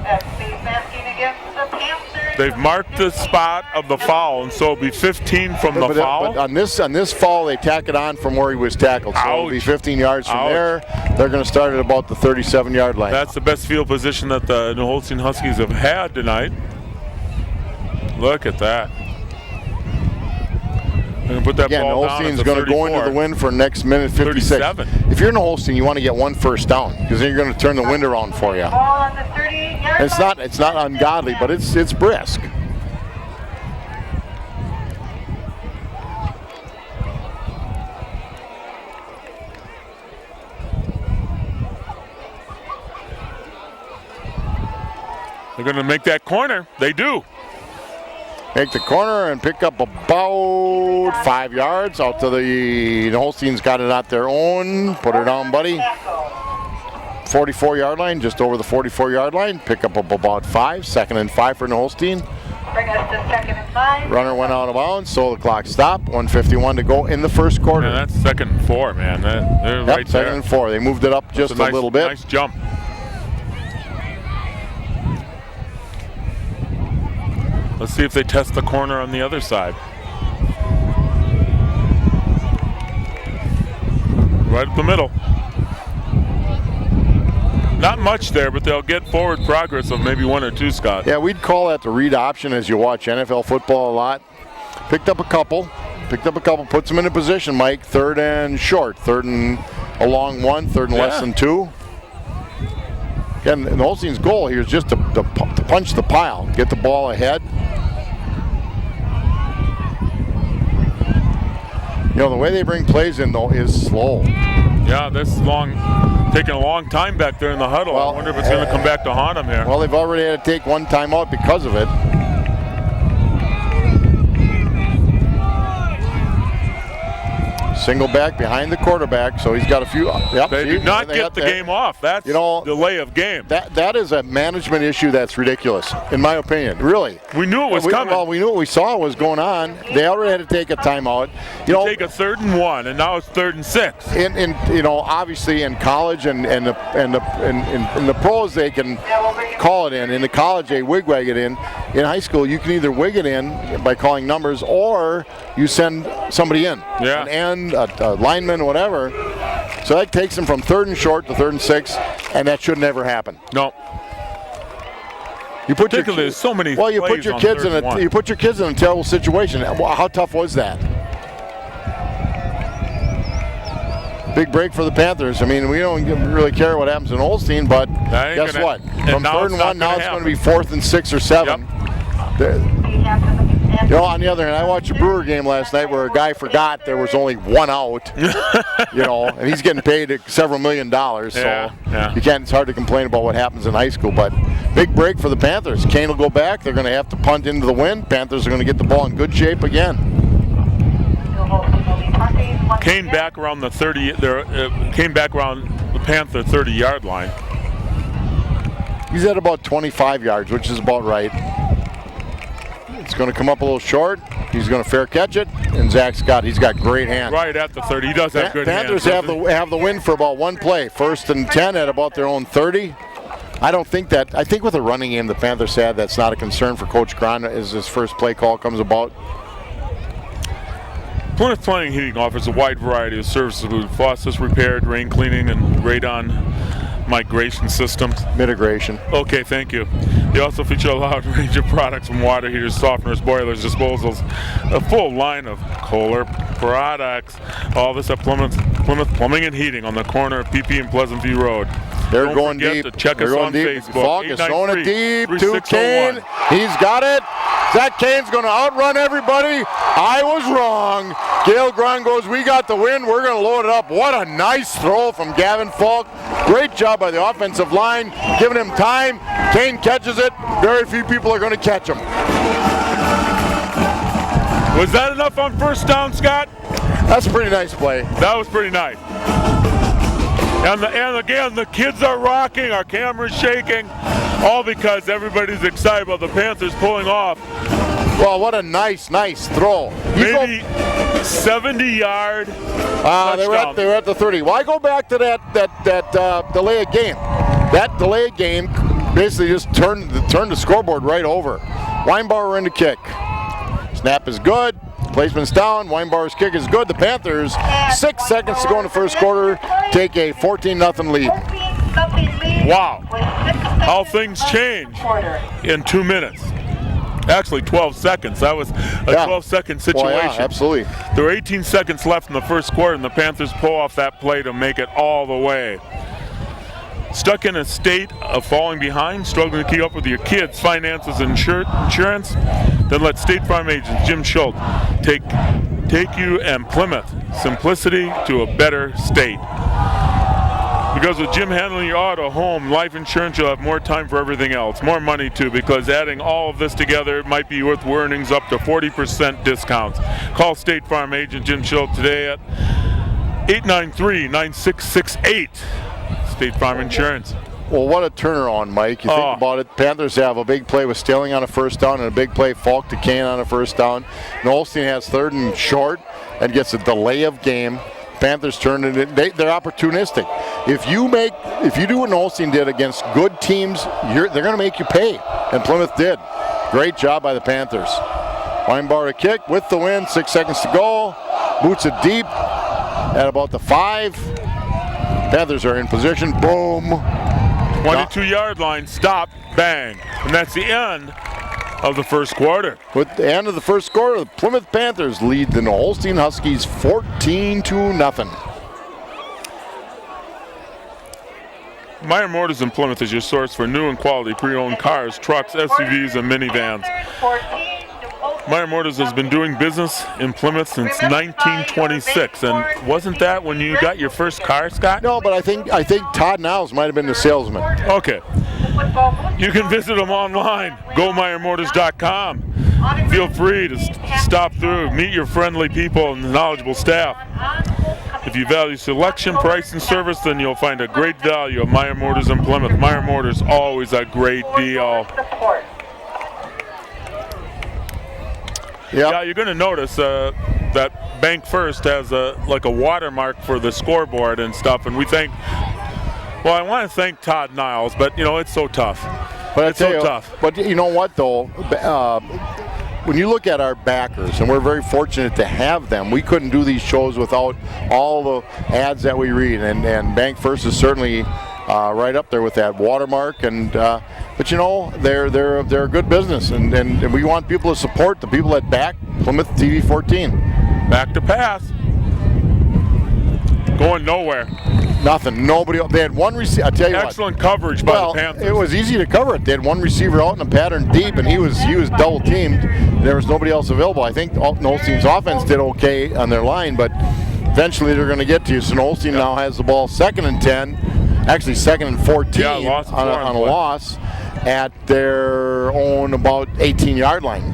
That's face masking against the Panthers. They've marked the spot of the foul, and so it'll be 15 from the foul. But on this foul, they tack it on from where he was tackled. So it'll be 15 yards from there. They're going to start at about the 37-yard line. That's the best field position that the New Holstein Huskies have had tonight. Look at that. They're going to put that Again, ball down Holstein's at the going to go 34. into the wind for next minute 56. 37. If you're in Holstein, you want to get one first down because then you're going to turn the wind around for you. Ball on the 38-yard line. It's not ungodly, but it's brisk. They're going to make that corner. They do. Make the corner and pick up about 5 yards out to the Holsteins. Got it at their own. Put her down, buddy. 44-yard line, just over the 44-yard line. Pick up about 5. 2nd and 5 for Holstein. Bring us to 2nd and 5. Runner went out of bounds, so the clock stopped. 1:51 to go in the first quarter. Yeah, that's 2nd and 4, man. They're Yep, right 2nd there. and 4. They moved it up just That's a little bit. Nice jump. Let's see if they test the corner on the other side. Right up the middle. Not much there, but they'll get forward progress of maybe 1 or 2, Scott. Yeah, we'd call that the read option as you watch NFL football a lot. Picked up a couple, puts them in a position, Mike. 3rd and short, 3rd and a long 1, 3rd and less than 2. Again, the Holstein's goal here is just to punch the pile, get the ball ahead. You know, the way they bring plays in, though, is slow. Yeah, this is taking a long time back there in the huddle. Well, I wonder if it's going to come back to haunt them here. Well, they've already had to take one timeout because of it. Single back behind the quarterback, so he's got a few. Yep, They do not get the game off. That's delay of game. That is a management issue that's ridiculous, in my opinion. Really. We knew it was coming. Well, we knew what we saw was going on. They already had to take a timeout. Take a 3rd and 1, and now it's 3rd and 6. In obviously in college and the pros they can call it in. In the college they wigwag it in. In high school you can either wig it in by calling numbers or you send somebody in. Yeah. An end, a lineman, whatever. So that takes them from 3rd and short to 3rd and 6, and that should never happen. No. You put your Particularly, there's so many well, you put plays your on kids third in and one. you put your kids in a terrible situation. How tough was that? Big break for the Panthers. I mean, we don't really care what happens in Holstein, but That ain't guess gonna- what? and From now third it's and not one, now gonna it's going to happen. be 4th and 6 or 7. You know, on the other hand, I watched a Brewer game last night where a guy forgot there was only one out. You know, and he's getting paid several $1 million. So Yeah. you can't. It's hard to complain about what happens in high school. But big break for the Panthers. Kane will go back. They're going to have to punt into the wind. Panthers are going to get the ball in good shape again. Came back around the 30. Came back around the Panther 30-yard line. He's at about 25 yards, which is about right. It's going to come up a little short. He's going to fair catch it, and Zach Scott, he's got great hands. Right at the 30. He does have good Panthers hands. have the win for about one play. 1st and 10 at about their own 30. I think with the running game the Panthers had, that's not a concern for Coach Cron as his first play call comes about. Plymouth Plumbing and Heating offers a wide variety of services including faucets, repair, drain cleaning, and radon migration systems. Mitigation. Okay, thank you. They also feature a large range of products from water heaters, softeners, boilers, disposals, a full line of Kohler products. All this at Plymouth Plumbing and Heating on the corner of PP and Pleasant View Road. They're Don't going forget deep. to check They're us going on deep. Facebook. Falk is throwing it deep to 893-3601. Kane. He's got it. Zach Kane's going to outrun everybody. I was wrong. Gail Grun goes, we got the win. We're going to load it up. What a nice throw from Gavin Falk. Great job by the offensive line, giving him time. Kane catches it. Very few people are going to catch him. Was that enough on first down, Scott? That's a pretty nice play. That was pretty nice. And again, the kids are rocking, our camera's shaking, all because everybody's excited about the Panthers pulling off. Well, what a nice throw. Maybe 70-yard They were at the 30. Well, I go back to that delay of game. That delay of game basically just turned the scoreboard right over. Weinbauer in to kick. Snap is good. Placement's down. Weinbauer's kick is good. The Panthers, 6 seconds to go in the first quarter, take a 14-0 lead. Wow. How things change in 2 minutes. Actually, 12 seconds. That was a 12-second situation. Well, yeah, absolutely. There were 18 seconds left in the first quarter, and the Panthers pull off that play to make it all the way. Stuck in a state of falling behind, struggling to keep up with your kids' finances and insurance? Then let State Farm agent Jim Schultz take you and Plymouth simplicity to a better state. Because with Jim handling your auto, home, life insurance, you'll have more time for everything else. More money too, because adding all of this together might be worth earnings up to 40% discounts. Call State Farm agent Jim Schultz today at 893-9668. State Farm Insurance. Well, what a turnaround, Mike. You think about it, Panthers have a big play with Stilling on a first down and a big play Falk to Kane on a first down. And Holstein has 3rd and short and gets a delay of game. Panthers turn it in. They're opportunistic. If you do what Holstein did against good teams, they're going to make you pay. And Plymouth did. Great job by the Panthers. Weinbauer a kick with the win. 6 seconds to go. Boots it deep at about the 5. Panthers are in position. Boom. 22-yard line. Stop. Bang. And that's the end of the first quarter. With the end of the first quarter, the Plymouth Panthers lead the Holstein Huskies 14-0. Meyer Motors in Plymouth is your source for new and quality pre-owned cars, trucks, SUVs, and minivans. Meyer Motors has been doing business in Plymouth since 1926, and wasn't that when you got your first car, Scott? No, but I think Todd Niles might have been the salesman. Okay. You can visit them online, GoMeyerMotors.com. Feel free to stop through, meet your friendly people and knowledgeable staff. If you value selection, price, and service, then you'll find a great value at Meyer Motors in Plymouth. Meyer Motors, always a great deal. Yep. Yeah, you're going to notice that Bank First has a watermark for the scoreboard and stuff, and I want to thank Todd Niles, but it's so tough. But it's so tough. But you know what, though? When you look at our backers, and we're very fortunate to have them, we couldn't do these shows without all the ads that we read, and Bank First is certainly right up there with that watermark, and But you know, they're a good business, and we want people to support the people that back Plymouth TV 14. Back to pass. Going nowhere. Nothing. Nobody. They had one receiver. I tell you Excellent coverage by the Panthers. It was easy to cover it. They had one receiver out in a pattern deep, and he was double teamed. There was nobody else available. I think Holstein's offense did okay on their line, but eventually they're going to get to you. So Holstein now has the ball 2nd and 10, actually 2nd and 14 on a loss at their own about 18-yard line.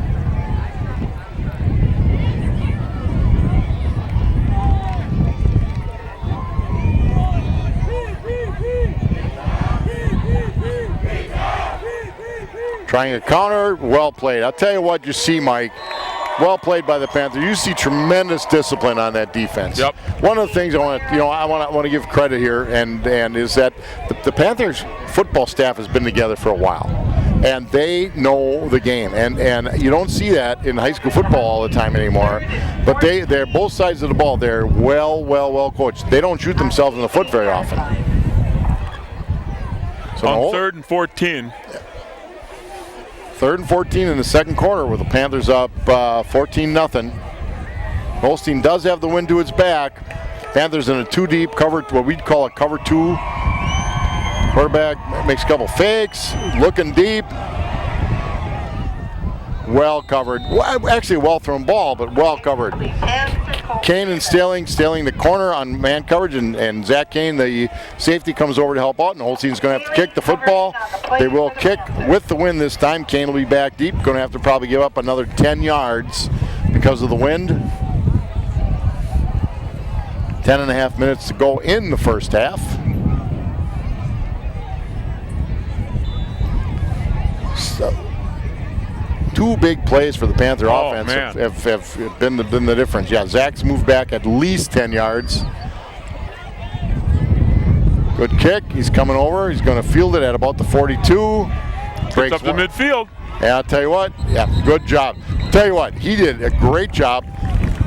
Trying a counter, well played. I'll tell you what you see, Mike. Well played by the Panthers. You see tremendous discipline on that defense. Yep. One of the things I want to give credit here, and is that the Panthers football staff has been together for a while, and they know the game, and you don't see that in high school football all the time anymore. But they're both sides of the ball. They're well coached. They don't shoot themselves in the foot very often. So on 3rd and 14. 3rd and 14 in the second quarter with the Panthers up 14-0. Holstein does have the wind to its back. Panthers in a 2-deep cover, what we'd call a cover 2. Quarterback makes a couple fakes, looking deep. Well covered. Well, actually a well-thrown ball, but well covered. Kane and Staling the corner on man coverage, and Zach Kane, the safety, comes over to help out, and Holstein's going to have to kick the football. They will kick with the wind this time. Kane will be back deep, going to have to probably give up another 10 yards because of the wind. 10.5 minutes to go in the first half. So, 2 big plays for the Panther offense have been the difference. Yeah, Zach's moved back at least 10 yards. Good kick. He's coming over. He's going to field it at about the 42. Breaks up to midfield. Yeah, I'll tell you what. Yeah, good job. Tell you what, he did a great job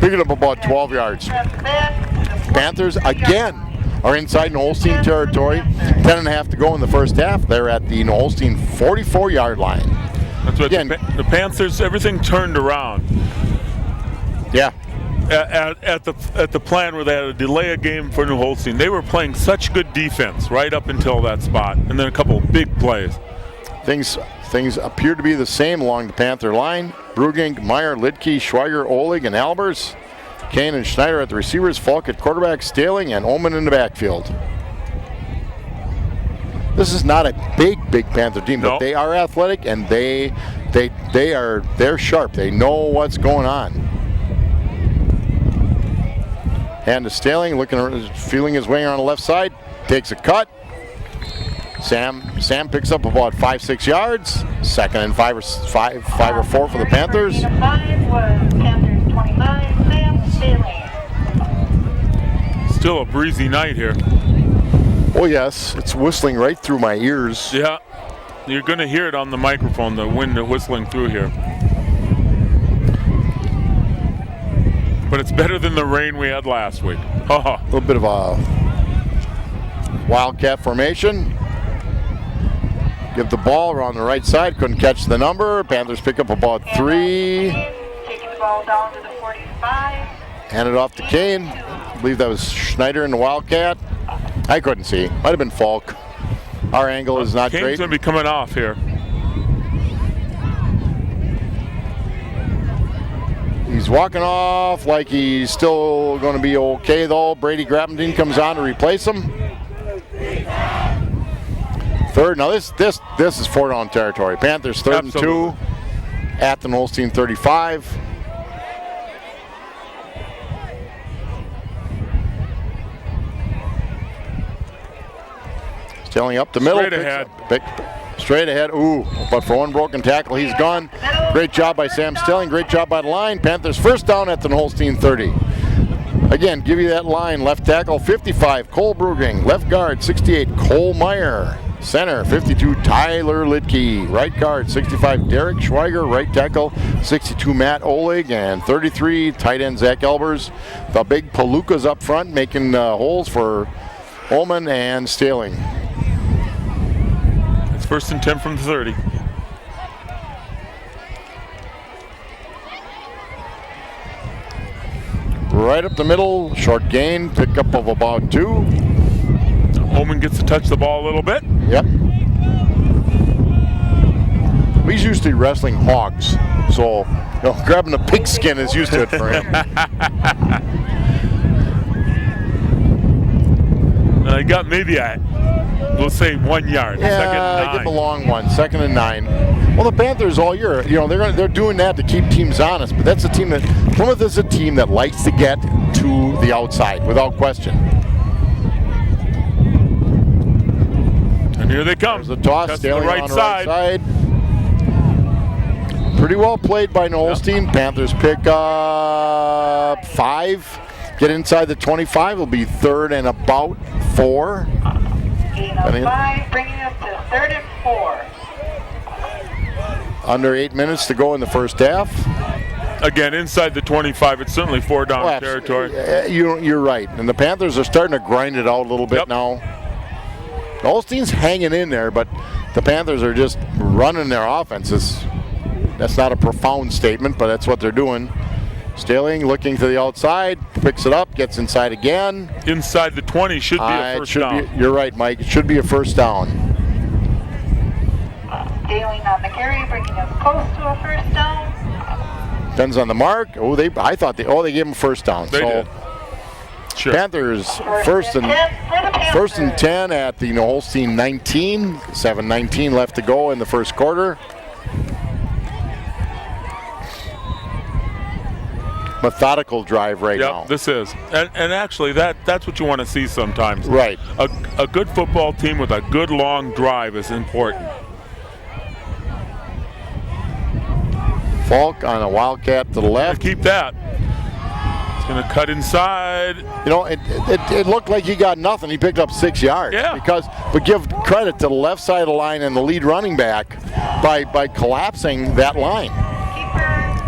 picking up about 12 yards. Panthers again are inside Holstein territory. 10.5 to go in the first half. They're at the Holstein 44-yard line. That's what the Panthers, everything turned around. Yeah. At the plan where they had to delay a game for New Holstein, they were playing such good defense right up until that spot, and then a couple of big plays. Things appear to be the same along the Panther line. Brugink, Meyer, Lidke, Schweiger, Olig, and Albers. Kane and Schneider at the receivers, Falk at quarterback, Staling, and Oman in the backfield. This is not a big Panther team, but they are athletic, and they're sharp. They know what's going on. Hand to Staling, feeling his way on the left side, takes a cut. Sam picks up about 5-6 yards. 2nd and 5 or 4 for the Panthers. 5 was Panthers 29, Sam Staling. Still a breezy night here. Oh yes, it's whistling right through my ears. Yeah, you're going to hear it on the microphone, the wind whistling through here. But it's better than the rain we had last week. A little bit of a wildcat formation. Give the ball around the right side, couldn't catch the number. Panthers pick up about 3. Taking the ball down to the 45. Hand it off to Kane. I believe that was Schneider in the wildcat. I couldn't see. Might have been Falk. Our angle is not Kane's great. going to be coming off here. He's walking off like he's still going to be okay, though. Brady Grappendine comes on to replace him. 3rd. Now this is 4-down territory. Panthers 3rd and 2 at the Holstein 35. Staling up the middle. Straight ahead. Ooh, but for one broken tackle, he's gone. Great job by Sam Staling. Great job by the line. Panthers first down at the Holstein 30. Again, give you that line. Left tackle, 55, Cole Bruging. Left guard, 68, Cole Meyer. Center, 52, Tyler Lidke. Right guard, 65, Derek Schweiger. Right tackle, 62, Matt Olig. And 33, tight end, Zach Albers. The big Palookas up front, making holes for Ullman and Staling. It's First and 10 from the 30. Right up the middle, short gain, pickup of about 2. Holman gets to touch the ball a little bit. Yep. He's used to wrestling hogs, so grabbing a pigskin is used to it for him. He got maybe we'll say 1 yard. Yeah, Second and 9. give the long one, 2nd and 9. Well, the Panthers all year, they're doing that to keep teams honest, but that's a team that, Plymouth is a team that likes to get to the outside, without question. And here they come. There's the toss, Test the Staley right on the side. right side. Pretty well played by Nolstein. Yep. Panthers pick up 5. Get inside the 25. It'll be 3rd and about 4. Gain of 5, bringing us to 3rd and 4. Under 8 minutes to go in the first half. Again, inside the 25, it's certainly 4 down Oh, territory. You're right. And the Panthers are starting to grind it out a little bit Yep. now. Nolstein's hanging in there, but the Panthers are just running their offenses. That's not a profound statement, but that's what they're doing. Staley looking to the outside, picks it up, gets inside again. Inside the 20 should be a first down. You're right, Mike. It should be a first down. Staley on the carry, bringing us close to a first down. Depends on the mark. I thought they gave him first down. They did. Sure. Panthers first and 10 at the Holstein 19. 7:19 left to go in the first quarter. Methodical drive right now. Yep, this is. And actually, that's what you want to see sometimes. Right. A good football team with a good long drive is important. Falk on a wildcat to the left. Keep that. It's going to cut inside. It looked like he got nothing. He picked up 6 yards. Yeah. But give credit to the left side of the line and the lead running back by collapsing that line.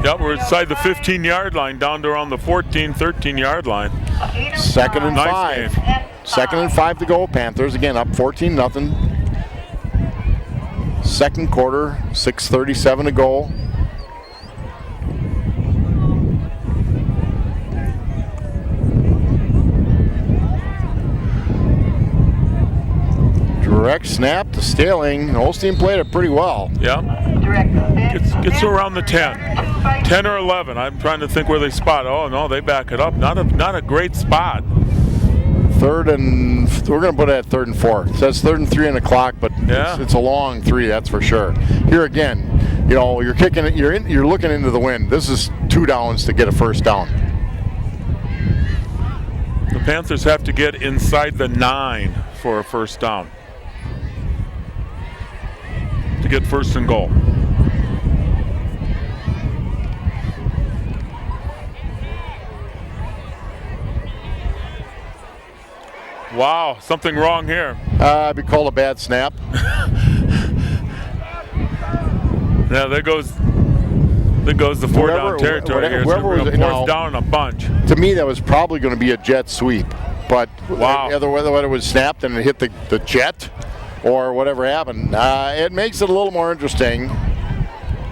Yep, we're inside the 15-yard line, down to around the 14, 13-yard line. 2nd and Nice 5. game. 2nd and 5 to go. Panthers again up 14-0. Second quarter, 6:37 to go. Direct snap to Staley. Holstein played it pretty well. Yeah. Gets to around the 10. 10 or 11. I'm trying to think where they spot. Oh, no, they back it up. Not a great spot. We're going to put it at 3rd and 4. It says 3rd and 3 on the clock, but yeah. it's a long 3, that's for sure. Here again, you're kicking it. You're looking into the wind. This is 2 downs to get a first down. The Panthers have to get inside the 9 for a first down to get 1st and goal. Wow, something wrong here. It'd be called a bad snap. Yeah, there goes the 4 down territory here. Whoever was 4th down and a bunch. To me, that was probably going to be a jet sweep. But wow. whether it was snapped and it hit the jet or whatever happened, it makes it a little more interesting.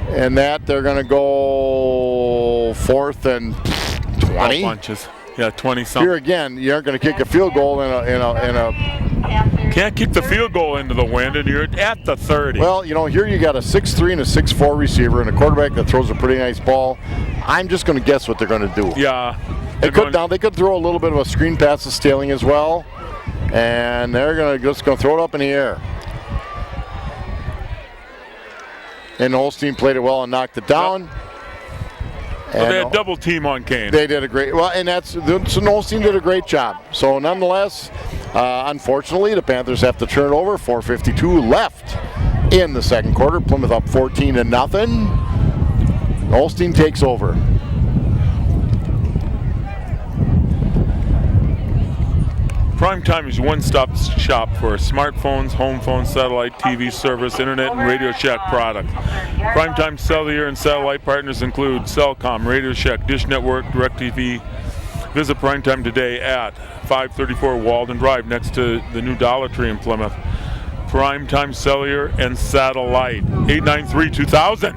And that they're going to go 4th and 20. Bunches. Yeah, 20-something. Here again, you aren't going to kick a field goal in a Can't kick the field goal into the wind, and you're at the 30. Well, here you got a 6'3" and a 6'4" receiver and a quarterback that throws a pretty nice ball. I'm just going to guess what they're going to do. Yeah. They could throw a little bit of a screen pass to Staley as well, and they're just going to throw it up in the air. And Holstein played it well and knocked it down. Yep. So they had double team on Kane. They did a great, so Holstein did a great job. So nonetheless, unfortunately, the Panthers have to turn it over. 4:52 left in the second quarter. Plymouth up 14-0. Holstein takes over. Primetime is your one-stop shop for smartphones, home phones, satellite TV service, internet, and Radio Shack products. Primetime cellular and satellite partners include Cellcom, Radio Shack, Dish Network, DirecTV. Visit Primetime today at 534 Walden Drive next to the new Dollar Tree in Plymouth. Primetime Cellular and Satellite. 893-2000.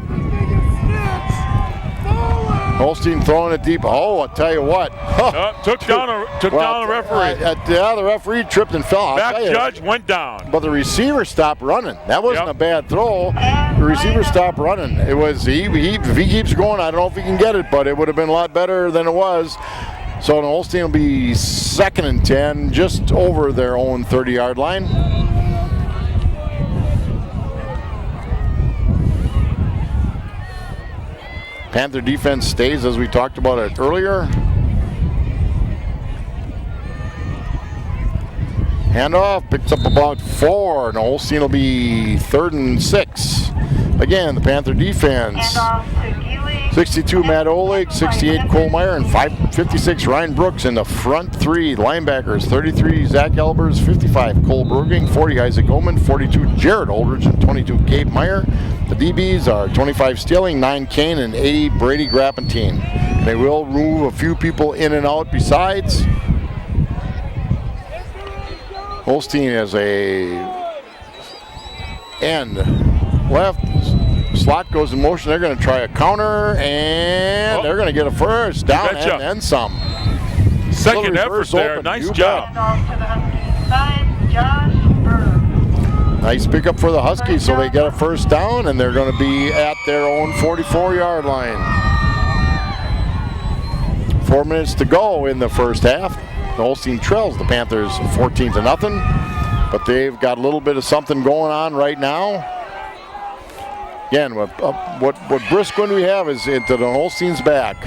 Holstein throwing it deep. Oh, I'll tell you what. Took down a referee. Yeah, the referee tripped and fell. Back judge went down. But the receiver stopped running. That wasn't a bad throw. The receiver stopped running. It was if he keeps going, I don't know if he can get it, but it would have been a lot better than it was. So the Holstein will be 2nd and 10, just over their own 30-yard line. Panther defense stays as we talked about it earlier. Handoff, picks up about 4, and Holstein will be 3rd and 6. Again, the Panther defense. 62 Matt Oleg, 68 Cole Meyer, and 56 Ryan Brooks in the front 3. Linebackers, 33 Zach Elbers, 55 Cole Bruging, 40 Isaac Oman, 42 Jared Aldridge, and 22 Gabe Meyer. The DBs are 25 Stealing, 9 Kane, and 80 Brady Grappentine. They will move a few people in and out besides. Holstein has a end left. Slot goes in motion. They're going to try a counter, and they're going to get a first down and then some. Second effort there. Nice job. Nice pickup for the Huskies, so they get a first down, and they're going to be at their own 44-yard line. 4 minutes to go in the first half. The Holstein trails the Panthers 14-0, but they've got a little bit of something going on right now. Again, what brisk wind we have is into the Holstein's back.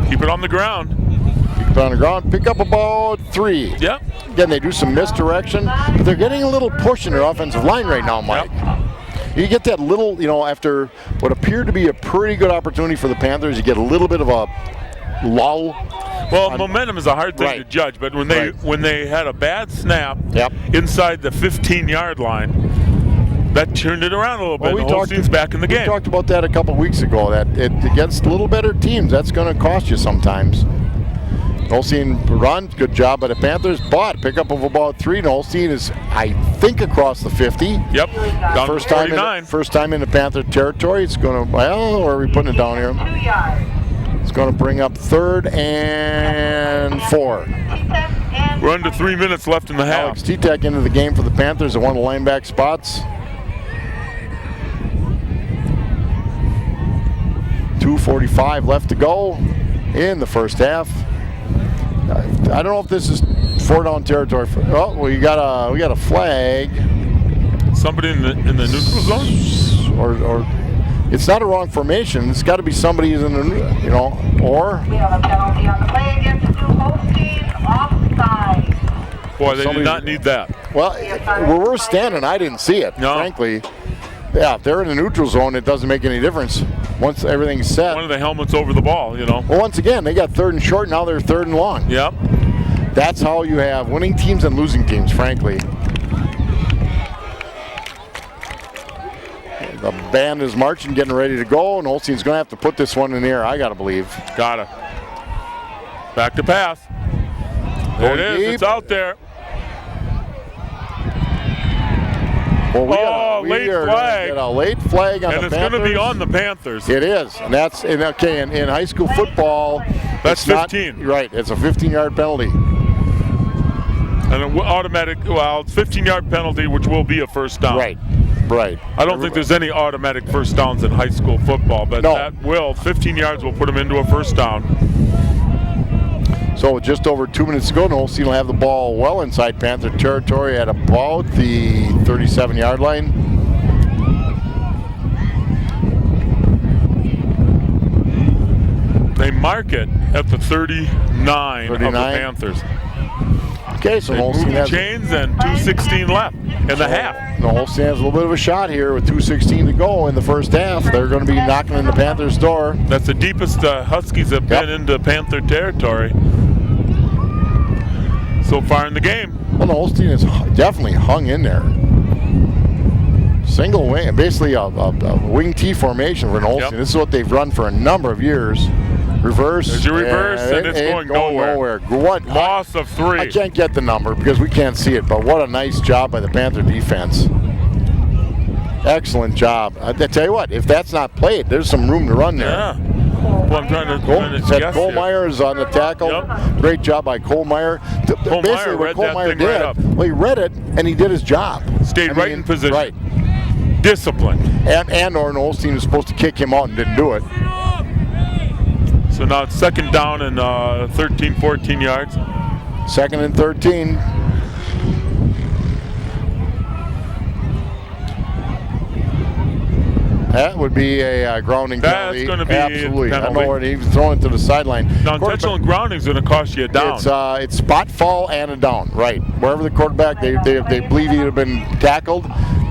Keep it on the ground. Keep it on the ground. Pick up about 3. Yep. Again, they do some misdirection, but they're getting a little push in their offensive line right now, Mike. Yep. You get that little, after what appeared to be a pretty good opportunity for the Panthers, you get a little bit of a lull. Well, momentum is a hard thing to judge, but when they had a bad snap inside the 15-yard line, that turned it around a little bit. The Holstein's back in the game. We talked about that a couple weeks ago, that against little better teams, that's going to cost you sometimes. Holstein runs, good job by the Panthers, but pickup of about 3, and Holstein is, I think, across the 50. Yep, down to 49. First time in the Panther territory. It's going to, well, where are we putting it down here? It's going to bring up 3rd and 4. We're under 3 minutes left in the half. Alex T-Tech into the game for the Panthers at one of the linebacker spots. 2:45 left to go in the first half. I don't know if this is 4-down territory. We got a flag. Somebody in the neutral zone, or it's not a wrong formation. It's got to be somebody in the or. We have a penalty on the play against the Holstein offside. Boy, they did not need that. Well, where we're standing, I didn't see it. No. Frankly, yeah, if they're in the neutral zone, it doesn't make any difference. Once everything's set. One of the helmets over the ball, Well, once again, they got 3rd and short. Now they're 3rd and long. Yep. That's how you have winning teams and losing teams, frankly. The band is marching, getting ready to go, and Holstein's going to have to put this one in the air, I got to believe. Got it. Back to pass. There it is. Deep. It's out there. Well, late flag. Get a late flag on the Panthers. And it's going to be on the Panthers. It is. And that's, in high school football, that's 15. Right. It's a 15-yard penalty. And an automatic, it's 15-yard penalty, which will be a first down. Right. I don't think there's any automatic first downs in high school football, but that 15 yards will put them into a first down. So just over 2 minutes to go, and Holstein will have the ball well inside Panther territory at about the 37-yard line. They mark it at the 39 of the Panthers. Okay, so Holstein has chains and 2:16 left in the half. The Holstein has a little bit of a shot here with 2:16 to go in the first half. They're going to be knocking on the Panthers' door. That's the deepest Huskies have been into Panther territory so far in the game. Well, the Holstein has definitely hung in there. Single wing, basically a wing T formation for an Holstein. This is what they've run for a number of years. Reverse. There's your reverse, and it's going nowhere. What? Loss of 3. I can't get the number because we can't see it, but what a nice job by the Panther defense. Excellent job. I tell you what, if that's not played, there's some room to run there. Yeah. Well, I'm trying to guess Cole here. Meyer is on the tackle. Yep. Great job by Cole Meyer. Cole Basically, Meyer what read Cole that Meyer thing did, right up. well, he read it and he did his job. Stayed right in position. Right. Discipline. And Orrin Olstein was supposed to kick him out and didn't do it. So now it's 2nd down and 13, 14 yards. 2nd and 13. That would be a grounding penalty. That's going to be absolutely. a penalty. I know, he was throwing it to the sideline. Now, intentional grounding is going to cost you a down. It's spot fall and a down, right? Wherever the quarterback they believe he'd have been tackled,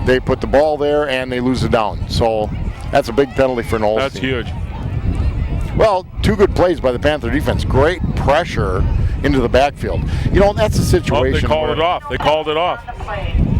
they put the ball there and they lose the down. So that's a big penalty for Olstein. That's huge. Well, 2 good plays by the Panther defense. Great pressure into the backfield. You know, that's a situation. They called it off. They called it off.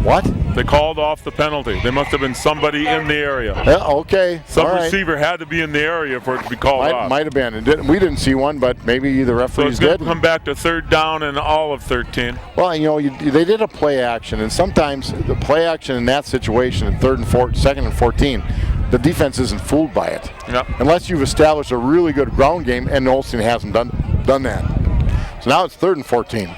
What? They called off the penalty. There must have been somebody in the area. Yeah, okay. Some all right. receiver had to be in the area for it to be called off. Might have been. We didn't see one, but maybe the So referees it's going did. to come back to 3rd down and all of 13. Well, you know, they did a play action, and sometimes the play action in that situation in 2nd and 14, the defense isn't fooled by it. Yep. Unless you've established a really good ground game, and Olstein hasn't done that. So now it's 3rd and 14.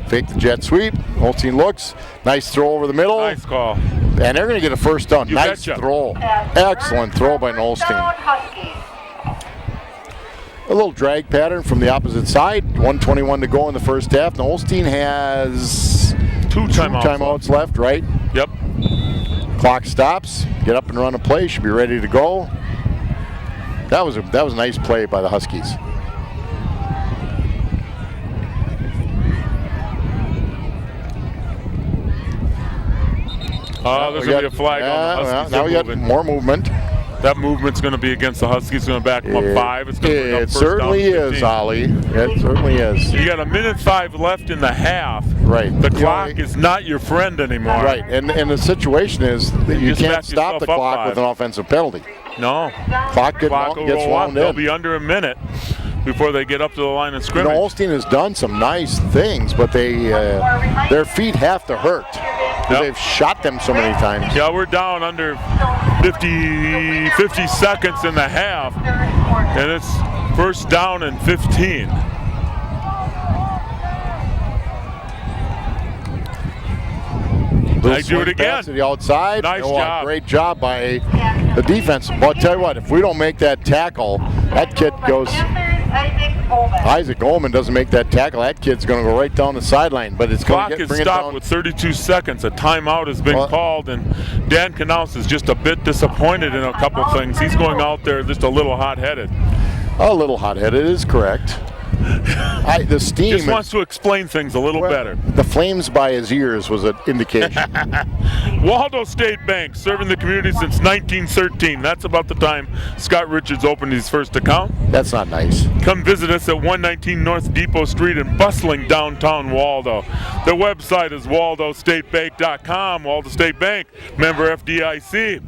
Fake the jet sweep. Olstein looks. Nice throw over the middle. Nice call. And they're going to get a 1st down. You Nice betcha. throw. Excellent throw by Olstein. A little drag pattern from the opposite side. 1:21 to go in the first half. Now Olstein has 2 timeouts left, right? Yep. Clock stops. Get up and run a play. Should be ready to go. That was a nice play by the Huskies. There's going to be a flag on the Huskies. Now we got more movement. That movement's going to be against the Huskies. It's going to back them up 5. It's going to bring up It first certainly down to is, 15. Ollie. It certainly is. You got 1:05 left in the half. Right. The You clock know, is not your friend anymore. Right, and the situation is that you just can't back stop the yourself up clock 5. with an offensive penalty. No. Clock Will gets roll up. wound They'll in. be under a minute before they get up to the line of You scrimmage. know, Olstein has done some nice things, but their feet have to hurt because Yep. they've shot them so many times. Yeah, we're down under 50 seconds in the half, and it's 1st down and 15. Little They do it swing again. pass to the outside. Nice Oh, job. Great job by the defense. But I'll tell you what, if we don't make that tackle, that kid goes. Isaac Ullman doesn't make that tackle. That kid's going to go right down the sideline. But it's going Clock to is bring it stopped down. with 32 seconds. A timeout has been called, and Dan Knaus is just a bit disappointed in a couple things. He's going out there just a little hot-headed. A little hot-headed is correct. The steam. Just wants to explain things a little better. The flames by his ears was an indication. Waldo State Bank, serving the community since 1913. That's about the time Scott Richards opened his first account. That's not nice. Come visit us at 119 North Depot Street in bustling downtown Waldo. Their website is waldostatebank.com. Waldo State Bank, member FDIC.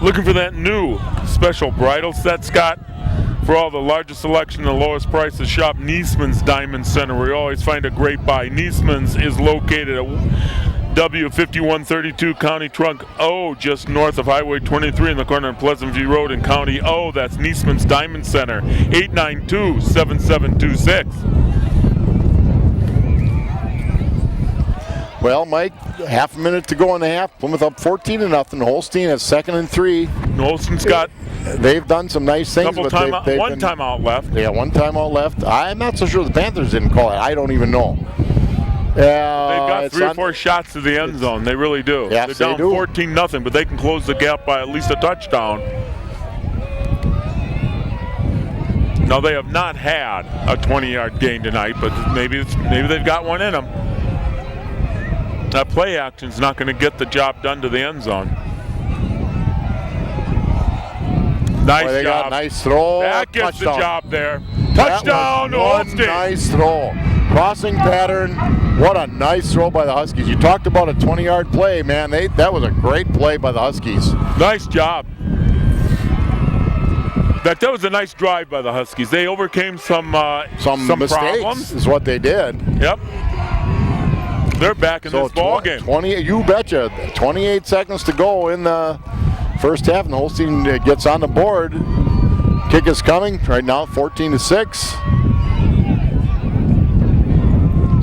Looking for that new special bridal set, Scott? For all the largest selection and lowest prices, shop Niesman's Diamond Center, where you always find a great buy. Niesman's is located at W5132 County Trunk O, just north of Highway 23 in the corner of Pleasant View Road in County O. That's Niesman's Diamond Center, 892-7726. Well, Mike, half a minute to go in the half. Plymouth up 14-0. Holstein has 2nd and 3. Holstein's got They've done some nice things. one timeout left. Yeah, one timeout left. I'm not so sure the Panthers didn't call it. I don't even know. They've got 3 or 4 shots to the end zone. They really do. Yes, They're down they do. 14-0, but they can close the gap by at least a touchdown. Now, they have not had a 20-yard gain tonight, but maybe they've got one in them. That play action's not going to get the job done to the end zone. Nice Boy, they job. got a nice throw. That gets Touchdown. the job there. Touchdown to One Holstein. nice throw. Crossing pattern. What a nice throw by the Huskies. You talked about a 20-yard play, man. That was a great play by the Huskies. Nice job. That was a nice drive by the Huskies. They overcame some mistakes problems. is what they did. Yep. They're back in this ball game. 20, you betcha. 28 seconds to go in the first half, and Holstein gets on the board. Kick is coming right now, 14-6.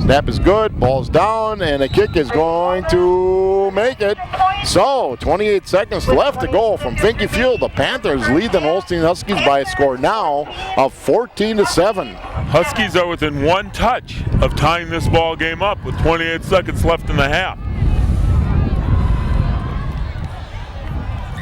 Snap is good, ball's down, and the kick is going to make it. So, 28 seconds left to go from Finke Field. The Panthers lead the Holstein Huskies by a score now of 14-7. Huskies are within one touch of tying this ball game up with 28 seconds left in the half.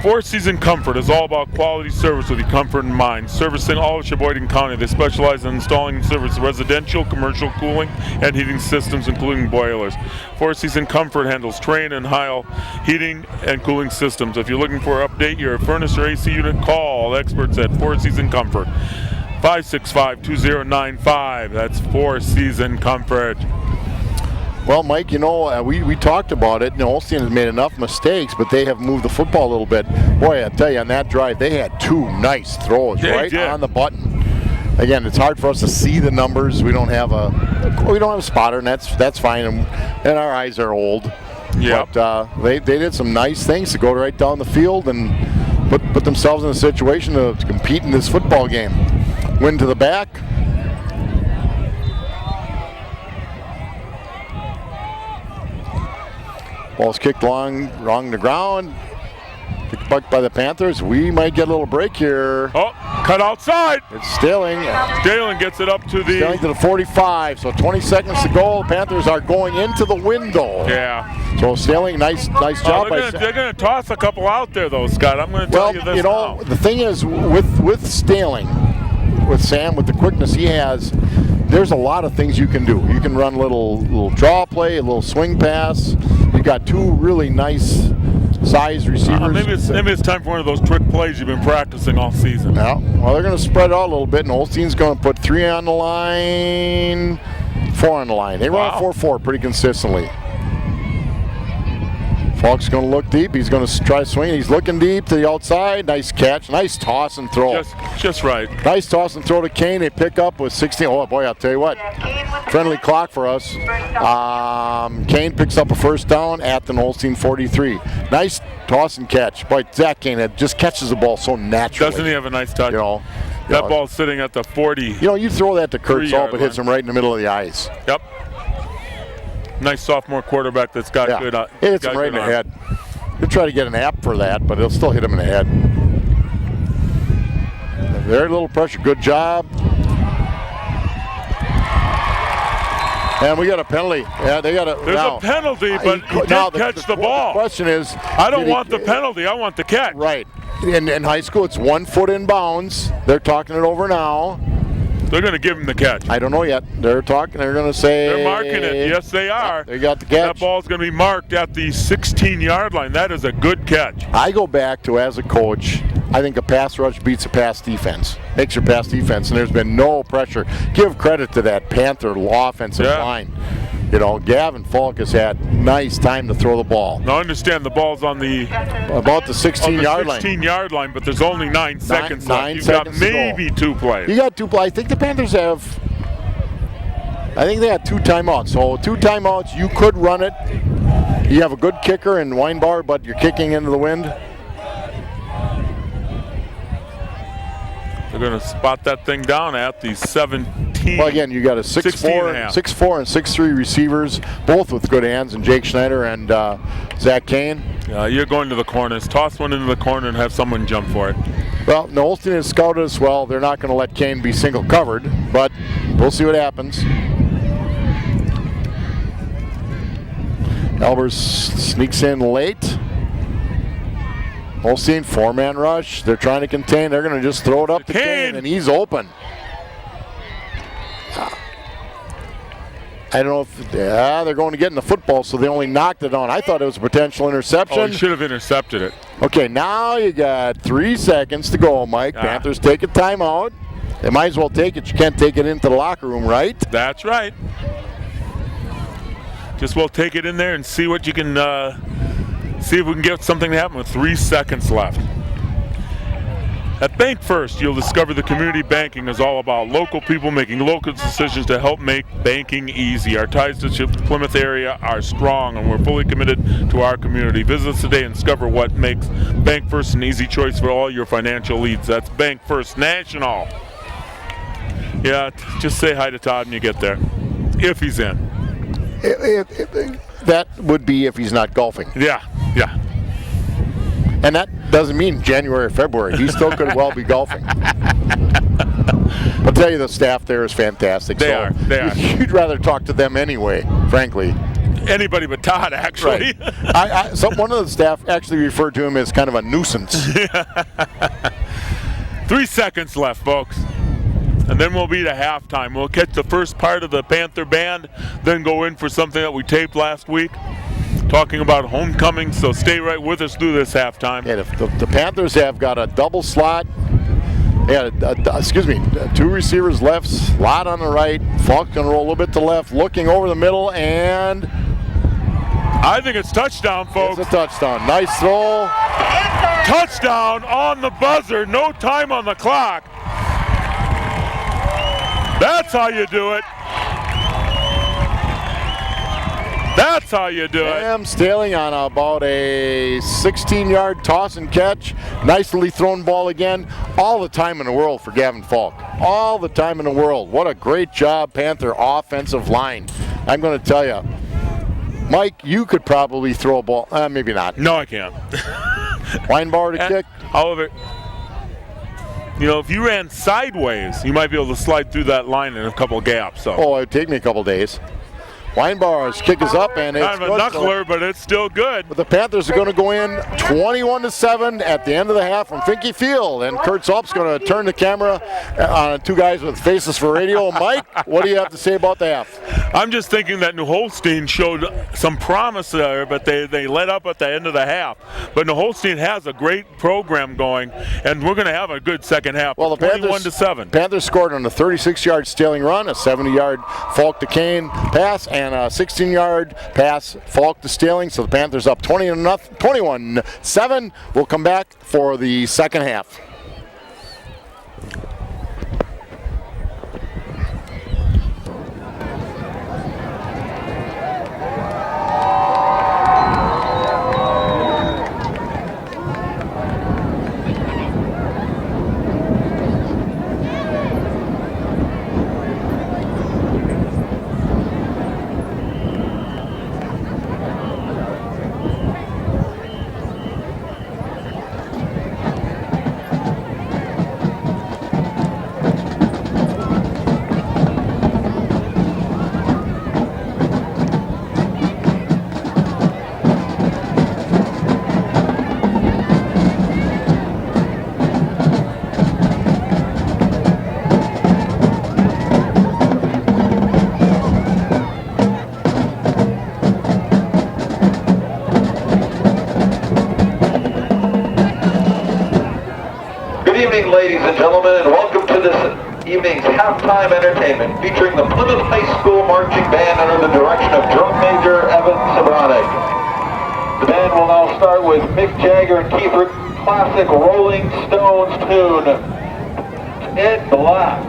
Four Season Comfort is all about quality service with your comfort in mind. Servicing all of Sheboygan County, they specialize in installing and servicing residential, commercial cooling, and heating systems, including boilers. Four Season Comfort handles Trane and Heil heating and cooling systems. If you're looking for an update your furnace or AC unit, call experts at Four Season Comfort. 565-2095. That's Four Season Comfort. Well, Mike, you know, we talked about it. You know, Holstein has made enough mistakes, but they have moved the football a little bit. Boy, I tell you, on that drive, they had two nice throws right on the button. Again, it's hard for us to see the numbers. We don't have a spotter, and that's fine. And our eyes are old. Yeah. But they did some nice things to go right down the field and put themselves in a situation to compete in this football game. Win to the back. Ball's kicked wrong to ground. Kicked back by the Panthers. We might get a little break here. Oh, cut outside. It's Staling. Staling gets it up to the... Staling to the 45, so 20 seconds to go. The Panthers are going into the window. Yeah. So Staling, nice job. They're going to toss a couple out there, though, Scott. I'm going to tell you this now. The thing is, with Staling, with Sam, with the quickness he has, there's a lot of things you can do. You can run a little draw play, a little swing pass. You got two really nice size receivers. Maybe it's time for one of those trick plays you've been practicing all season. Yeah. Well, they're going to spread out a little bit, and Holstein's going to put 3 on the line, 4 on the line. They run 4-4 pretty consistently. Falk's going to look deep. He's going to try swing. He's looking deep to the outside. Nice catch. Nice toss and throw. Just right. Nice toss and throw to Kane. They pick up with 16. Oh, boy, I'll tell you what. Friendly clock for us. Kane picks up a first down at the Holstein 43. Nice toss and catch. Boy, Zach Kane just catches the ball so naturally. Doesn't he have a nice touch? That ball's sitting at the 40. You throw that to Kurt Saul, but hits him right in the middle of the eyes. Yep. Nice sophomore quarterback that's got good. It hits him right in the head. He'll try to get an app for that, but it'll still hit him in the head. Very little pressure. Good job. And we got a penalty. Yeah, they got a. There's a penalty, but he did catch the ball. The question is, I don't want the penalty. I want the catch. Right. In high school, it's 1 foot in bounds. They're talking it over now. They're going to give him the catch. I don't know yet. They're talking. They're going to say. They're marking it. Yes, they are. They got the catch. That ball's going to be marked at the 16-yard line. That is a good catch. I go back to, as a coach, I think a pass rush beats a pass defense. Makes your pass defense, and there's been no pressure. Give credit to that Panther offensive line. Gavin Falk has had nice time to throw the ball. Now understand the ball's on the about the 16-yard line. 16-yard line, but there's only 9 seconds left. You've got maybe 2 plays. You got 2 plays. I think the Panthers have. I think they had 2 timeouts. So 2 timeouts, you could run it. You have a good kicker in Weinbauer, but you're kicking into the wind. They're going to spot that thing down at the 17. Well, again, you got a 6'4", and 6'3" receivers, both with good hands, and Jake Schneider and Zach Kane. You're going to the corners. Toss one into the corner and have someone jump for it. Well, Holstein has scouted us well. They're not going to let Kane be single covered, but we'll see what happens. Albers sneaks in late. Holstein, 4-man rush. They're trying to contain. They're going to just throw it up to Kane, and he's open. I don't know if they're going to get in the football, so they only knocked it on. I thought it was a potential interception. Oh, he should have intercepted it. Okay, now you got 3 seconds to go, Mike. Panthers take a timeout. They might as well take it. You can't take it into the locker room, right? That's right. Just we'll take it in there and see what you can, see if we can get something to happen with 3 seconds left. At Bank First, you'll discover the community banking is all about local people making local decisions to help make banking easy. Our ties to the Plymouth area are strong, and we're fully committed to our community. Visit us today and discover what makes Bank First an easy choice for all your financial needs. That's Bank First National. Yeah, just say hi to Todd when you get there, if he's in. That would be if he's not golfing. Yeah. And that doesn't mean January or February. He still could well be golfing. I'll tell you, the staff there is fantastic. They are. You'd rather talk to them anyway, frankly. Anybody but Todd, actually. Right. One of the staff actually referred to him as kind of a nuisance. 3 seconds left, folks. And then we'll be to halftime. We'll catch the first part of the Panther band, then go in for something that we taped last week, talking about homecoming. So stay right with us through this halftime. Yeah, the Panthers have got a double slot. Yeah, two receivers left, slot on the right. Falk's going to roll a little bit to left, looking over the middle, and I think it's touchdown, folks. It's a touchdown. Nice throw. Touchdown on the buzzer. No time on the clock. That's how you do it. That's how you do it. Sam Staling on about a 16-yard toss and catch. Nicely thrown ball again. All the time in the world for Gavin Falk. All the time in the world. What a great job, Panther offensive line. I'm going to tell you, Mike, you could probably throw a ball. Maybe not. No, I can't. Weinbauer to kick. However, if you ran sideways, you might be able to slide through that line in a couple gaps. So. Oh, it'd take me a couple days. Weinbauer's kick is up, and it's kind of a knuckler, but it's still good. But the Panthers are going to go in 21-7 at the end of the half from Finke Field, and Kurt Zulp's going to turn the camera on two guys with faces for radio. Mike, what do you have to say about the half? I'm just thinking that New Holstein showed some promise there, but they let up at the end of the half. But New Holstein has a great program going, and we're going to have a good second half. Well, the 21-7. Panthers scored on a 36-yard Staling run, a 70-yard Falk to Kane pass, and a 16-yard pass, Falk to Staling. So the Panthers up 21-7. We'll come back for the second half. Ladies and gentlemen, and welcome to this evening's halftime entertainment featuring the Plymouth High School Marching Band under the direction of Drum Major Evan Sabranek. The band will now start with Mick Jagger and Keith Richards' classic Rolling Stones tune, In Black.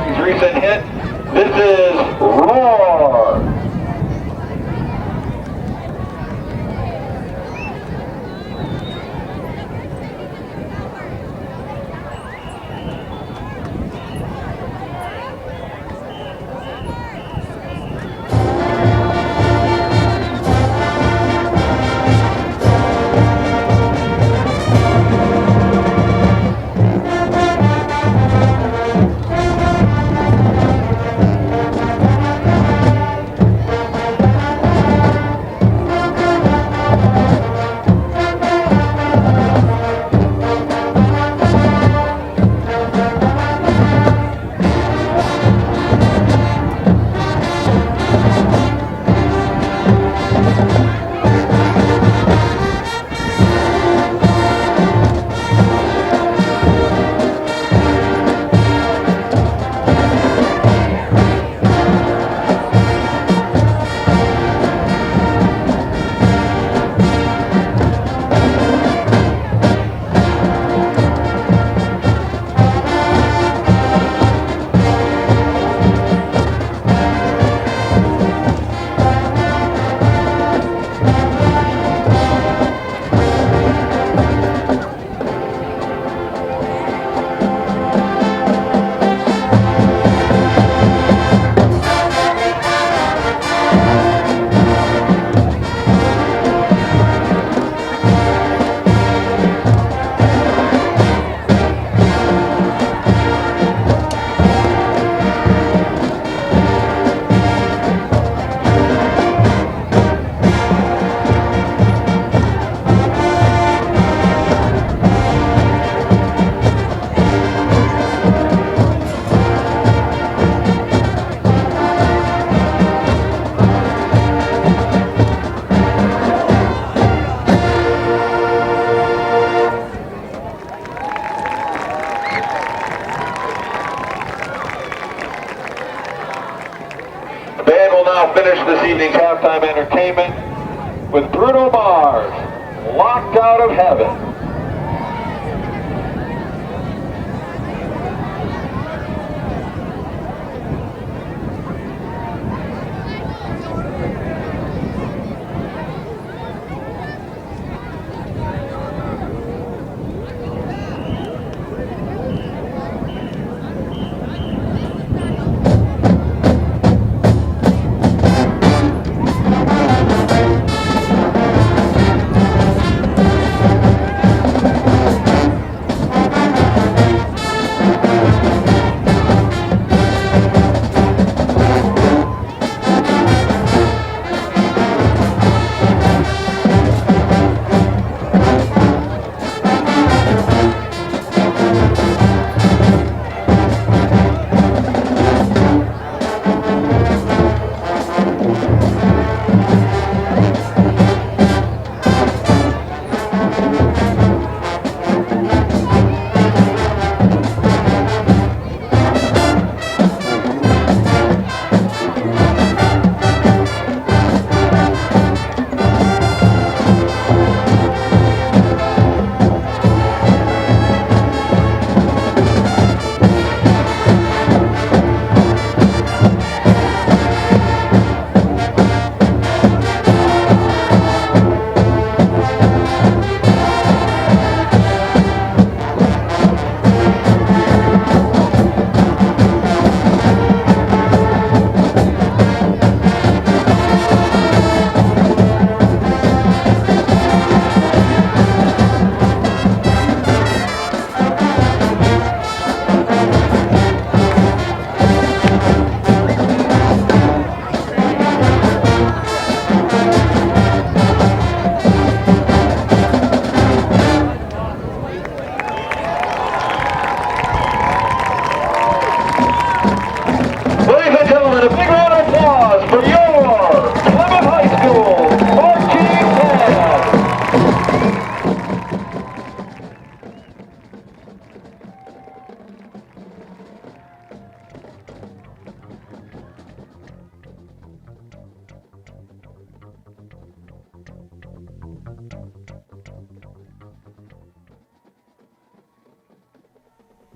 He's recent hit. This is Roar. Now finish this evening's halftime entertainment with Bruno Mars, Locked Out of Heaven.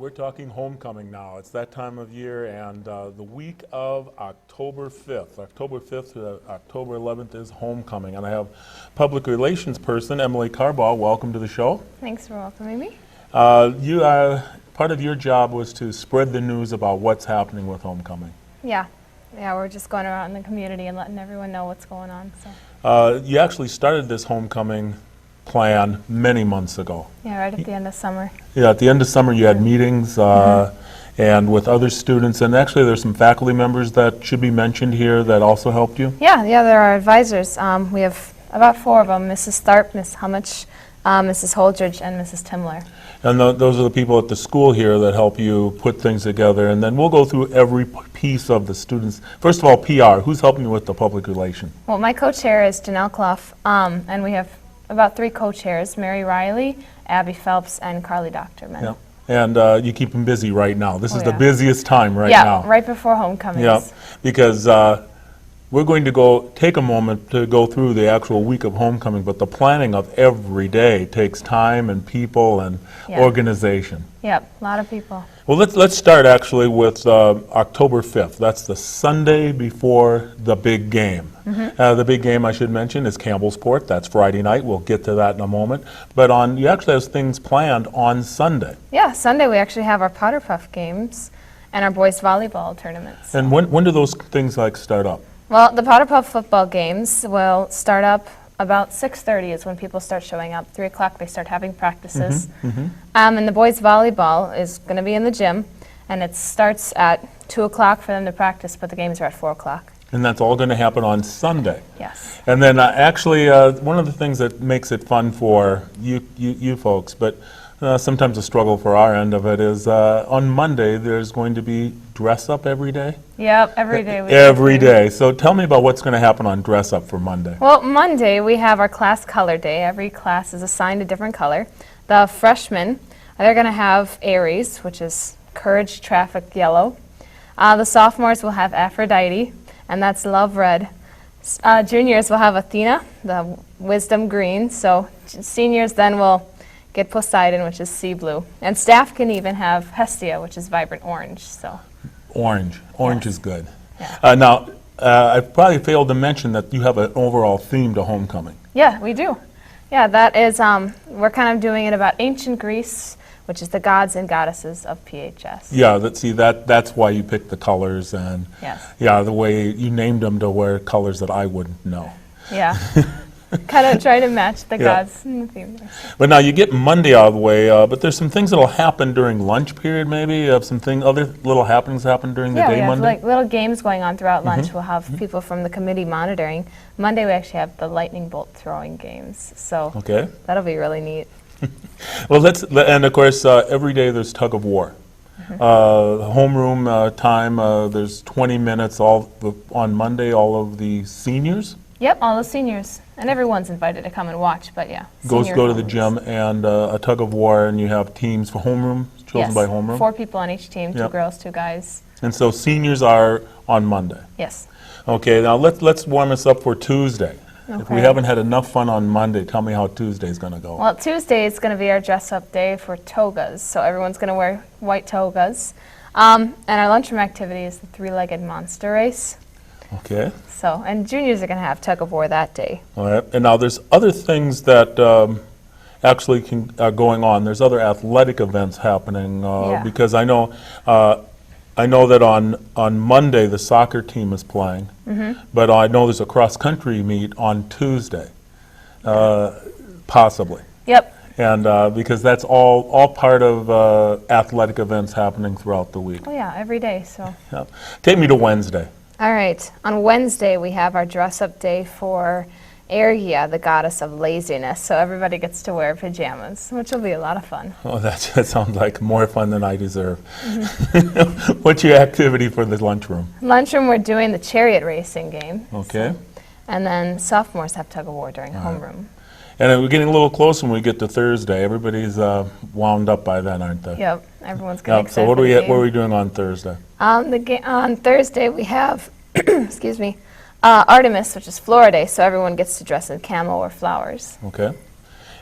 We're talking homecoming now. It's that time of year, and the week of October 5th. October 5th to October 11th is homecoming, and I have public relations person Emily Carbaugh. Welcome to the show. Thanks for welcoming me. Part of your job was to spread the news about what's happening with homecoming. Yeah, we're just going around in the community and letting everyone know what's going on. So. You actually started this homecoming plan many months ago. Yeah, right at the end of summer. Yeah, at the end of summer you had meetings and with other students, and actually there's some faculty members that should be mentioned here that also helped you. Yeah, there are advisors. We have about 4 of them: Mrs. Tharp, Ms. Hummich, Mrs. Holdridge, and Mrs. Timler. And those are the people at the school here that help you put things together, and then we'll go through every piece of the students. First of all, PR. Who's helping you with the public relation? Well, my co-chair is Janelle Clough, and we have about 3 co-chairs: Mary Riley, Abby Phelps, and Carly Doctorman. Yeah. And you keep them busy right now. This is the yeah. busiest time right now. Yeah, right before homecoming. Yeah, because we're going to take a moment to go through the actual week of homecoming, but the planning of every day takes time and people and organization. Yep, a lot of people. Well, let's start actually with October 5th. That's the Sunday before the big game. The big game, I should mention, is Campbellsport. That's Friday night. We'll get to that in a moment. But you actually have things planned on Sunday. Yeah, Sunday we actually have our Powder Puff games and our boys volleyball tournaments. And when do those things start up? Well, the Powder Puff football games will start up about 6:30 is when people start showing up. 3 o'clock they start having practices. And the boys volleyball is going to be in the gym, and it starts at 2 o'clock for them to practice, but the games are at 4 o'clock. And that's all going to happen on Sunday. Yes. And then actually one of the things that makes it fun for you folks, but sometimes a struggle for our end of it, is on Monday there's going to be dress up every day. Yep, every day. Every day. So tell me about what's going to happen on dress up for Monday. Well, Monday we have our class color day. Every class is assigned a different color. The freshmen, they're going to have Aries, which is courage, traffic, yellow. The sophomores will have Aphrodite, and that's love, red. Juniors will have Athena, the wisdom, green. So seniors then will get Poseidon, which is sea blue. And staff can even have Hestia, which is vibrant orange. So. Orange is good. Yeah. Now, I probably failed to mention that you have an overall theme to homecoming. Yeah, we do. Yeah, that is, we're kind of doing it about ancient Greece, which is the gods and goddesses of PHS. Yeah, that's why you picked the colors, and the way you named them to wear colors that I wouldn't know. Yeah. Kind of try to match the gods in the theme there. But now you get Monday out of the way, but there's some things that'll happen during lunch period maybe, other little happenings happen during the day we have Monday? like little games going on throughout lunch. We'll have people from the committee monitoring. Monday we actually have the lightning bolt throwing games, so that'll be really neat. Well, and of course every day there's tug of war. Homeroom time, there's 20 minutes on Monday, all of the seniors. Yep, all the seniors. And everyone's invited to come and watch, but yeah. Go to the gym and a tug of war, and you have teams for homeroom, chosen by homeroom? 4 people on each team, 2 girls, 2 guys. And so seniors are on Monday? Yes. Okay, now let's warm us up for Tuesday. Okay. If we haven't had enough fun on Monday, tell me how Tuesday's going to go. Well, Tuesday is going to be our dress-up day for togas, so everyone's going to wear white togas. And our lunchroom activity is the 3-legged monster race. Okay. So, and juniors are going to have tug of war that day. All right. And now there's other things that actually are going on. There's other athletic events happening because I know that on Monday the soccer team is playing, but I know there's a cross-country meet on Tuesday, possibly. Yep. And because that's all part of athletic events happening throughout the week. Oh yeah, every day. So. Yeah. Take me to Wednesday. All right. On Wednesday, we have our dress-up day for Ergia, the goddess of laziness. So everybody gets to wear pajamas, which will be a lot of fun. Oh, that sounds like more fun than I deserve. What's your activity for the lunchroom? Lunchroom, we're doing the chariot racing game. Okay. And then sophomores have tug of war during homeroom. And we're getting a little close when we get to Thursday. Everybody's wound up by then, aren't they? Yep, everyone's getting excited. So what are we doing on Thursday? On Thursday we have, excuse me, Artemis, which is Flora Day, so everyone gets to dress in camel or flowers. Okay.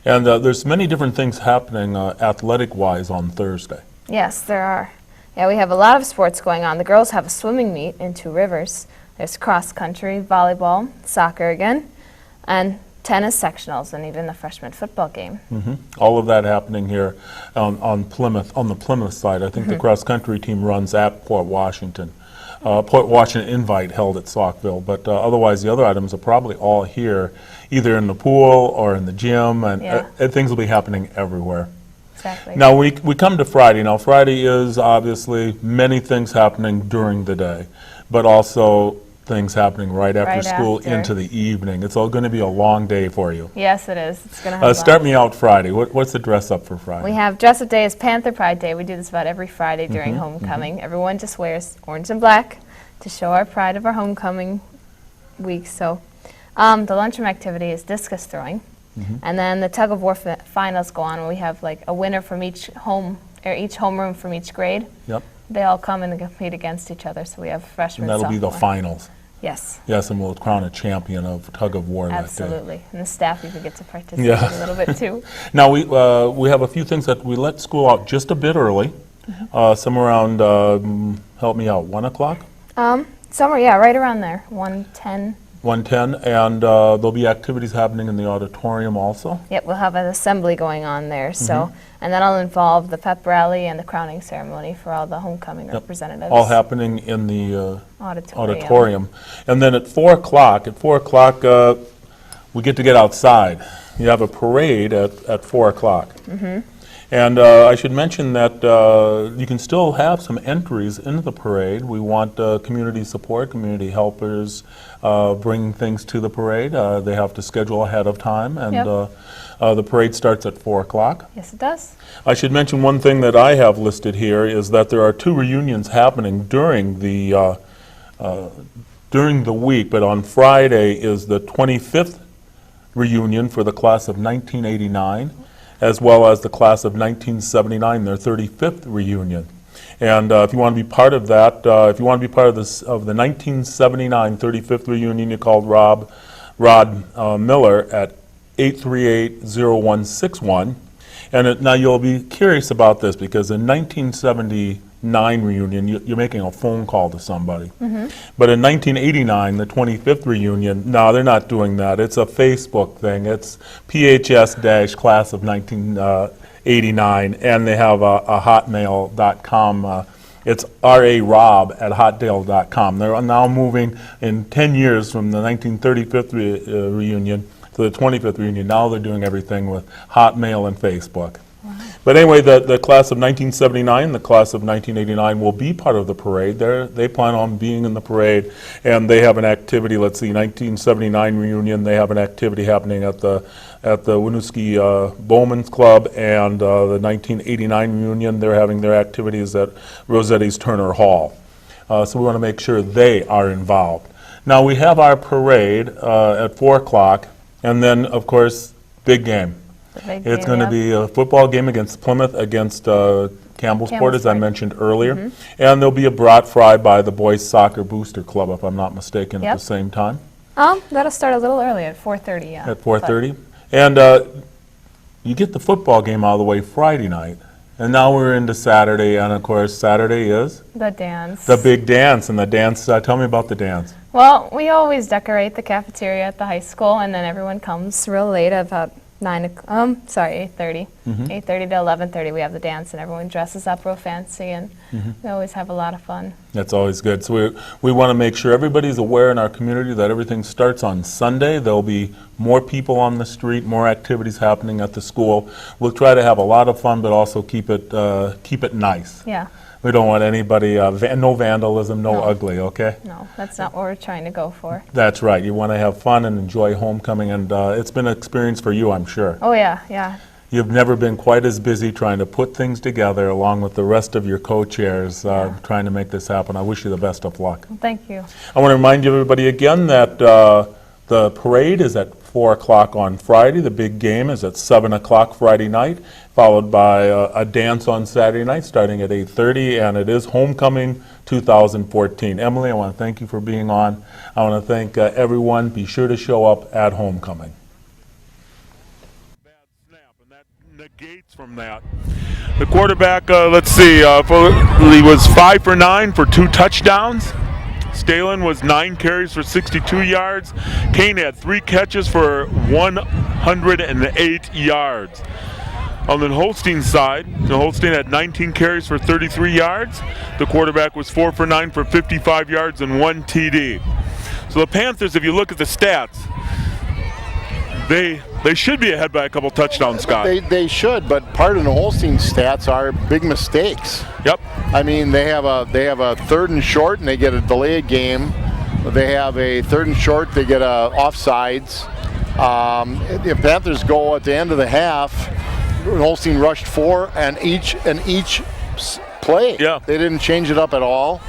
And there's many different things happening athletic-wise on Thursday. Yes, there are. Yeah, we have a lot of sports going on. The girls have a swimming meet in Two Rivers. There's cross country, volleyball, soccer again, and tennis sectionals, and even the freshman football game. All of that happening here on Plymouth, on the Plymouth side. I think the cross-country team runs at Port Washington. Port Washington invite held at Saukville, but otherwise the other items are probably all here, either in the pool or in the gym, and Yeah. things will be happening everywhere. Exactly. Now we come to Friday. Now Friday is obviously many things happening during the day, but also things happening right after Right school after. into the evening. It's all going to be a long day for you. Yes, it is. It's going to have Start me out Friday. What's the dress up for Friday? We have dress up day is Panther Pride Day. We do this about every Friday during Mm-hmm, homecoming. Everyone just wears orange and black to show our pride of our homecoming week. So the lunchroom activity is discus throwing. Mm-hmm. And then the tug of war finals go on, where we have like a winner from each homeroom from each grade. Yep. They all come and compete against each other. So we have freshmen, And that'll be the sophomore. finals. Yes, Yes, and we'll crown a champion of tug of war that day. absolutely. And the staff even get to participate Yeah. a little bit too. Now, we have a few things that we let school out just a bit early, somewhere around, help me out, 1 o'clock? Somewhere, yeah, right around there, 1:10. 1:10, and there'll be activities happening in the auditorium also. Yep, we'll have an assembly going on there. So, Mm-hmm. and that'll involve the pep rally and the crowning ceremony for all the homecoming representatives. All happening in the Auditorium. auditorium. And then at 4 o'clock, we get to get outside. You have a parade at 4 o'clock. And I should mention that you can still have some entries into the parade. We want community support, community helpers bringing things to the parade. They have to schedule ahead of time, and Yep. the parade starts at 4 o'clock. Yes, it does. I should mention one thing that I have listed here is that there are 2 reunions happening during the week, but on Friday is the 25th reunion for the class of 1989, as well as the class of 1979, their 35th reunion. And if you want to be part of that, if you want to be part of this of the 1979 35th reunion, you called Rod Miller at 838-0161. And now you'll be curious about this because in 1979 reunion, you're making a phone call to somebody. But in 1989, the 25th reunion, no, they're not doing that. It's a Facebook thing. It's PHS-class of 1989, and they have a hotmail.com. It's rarob@hotmail.com. They're now moving in 10 years from the 1935th reunion to the 25th reunion. Now they're doing everything with Hotmail and Facebook. But anyway, the class of 1979, the class of 1989 will be part of the parade. They plan on being in the parade, and they have an activity. Let's see, 1979 reunion. They have an activity happening at the Winooski Bowman's Club, and the 1989 reunion. They're having their activities at Rossetti's Turner Hall. So we want to make sure they are involved. Now we have our parade at 4 o'clock, and then of course big game. The big It's game, going to yeah. be a football game against Plymouth, against Campbellsport, as I Campbellsport. mentioned earlier. And there'll be a brat fry by the Boys Soccer Booster Club, if I'm not mistaken, at Yep. the same time, That'll start a little early at 4:30, yeah. at 4:30. And you get the football game out of the way Friday night. And now we're into Saturday, and of course, Saturday is But the dance. the big dance. And the dance, tell me about the dance. Well, we always decorate the cafeteria at the high school, and then everyone comes real late, about 8:30. 8:30 to 11:30 we have the dance, and everyone dresses up real fancy, and we always have a lot of fun. That's always good. So we want to make sure everybody's aware in our community that everything starts on Sunday. There'll be more people on the street, more activities happening at the school. We'll try to have a lot of fun, but also keep it nice. Yeah, We don't want anybody, no vandalism, no No. ugly, okay? no, that's not what we're trying to go for. That's right. You want to have fun and enjoy homecoming, and it's been an experience for you, I'm sure. Oh, yeah, yeah. You've never been quite as busy trying to put things together along with the rest of your co-chairs trying to make this happen. I wish you the best of luck. Well, thank you. I want to remind you, everybody, again that the parade is at 4 o'clock on Friday. The big game is at 7 o'clock Friday night, followed by a dance on Saturday night starting at 8:30, and it is Homecoming 2014. Emily, I want to thank you for being on. I want to thank everyone. Be sure to show up at Homecoming. Bad snap, and that negates from that. The quarterback, let's see, he was 5 for 9 for 2 touchdowns. Stalen was 9 carries for 62 yards. Kane had 3 catches for 108 yards. On the Holstein side, the Holstein had 19 carries for 33 yards. The quarterback was 4 for 9 for 55 yards and 1 TD. So the Panthers, if you look at the stats, they should be ahead by a couple touchdowns, Scott. They should, but part of the Holstein stats are big mistakes. Yep. I mean, they have a 3rd and short, and they get a delayed game. They have a 3rd and short, they get a offsides. The Panthers go at the end of the half. Holstein rushed 4 and each play. Yeah. They didn't change it up at all.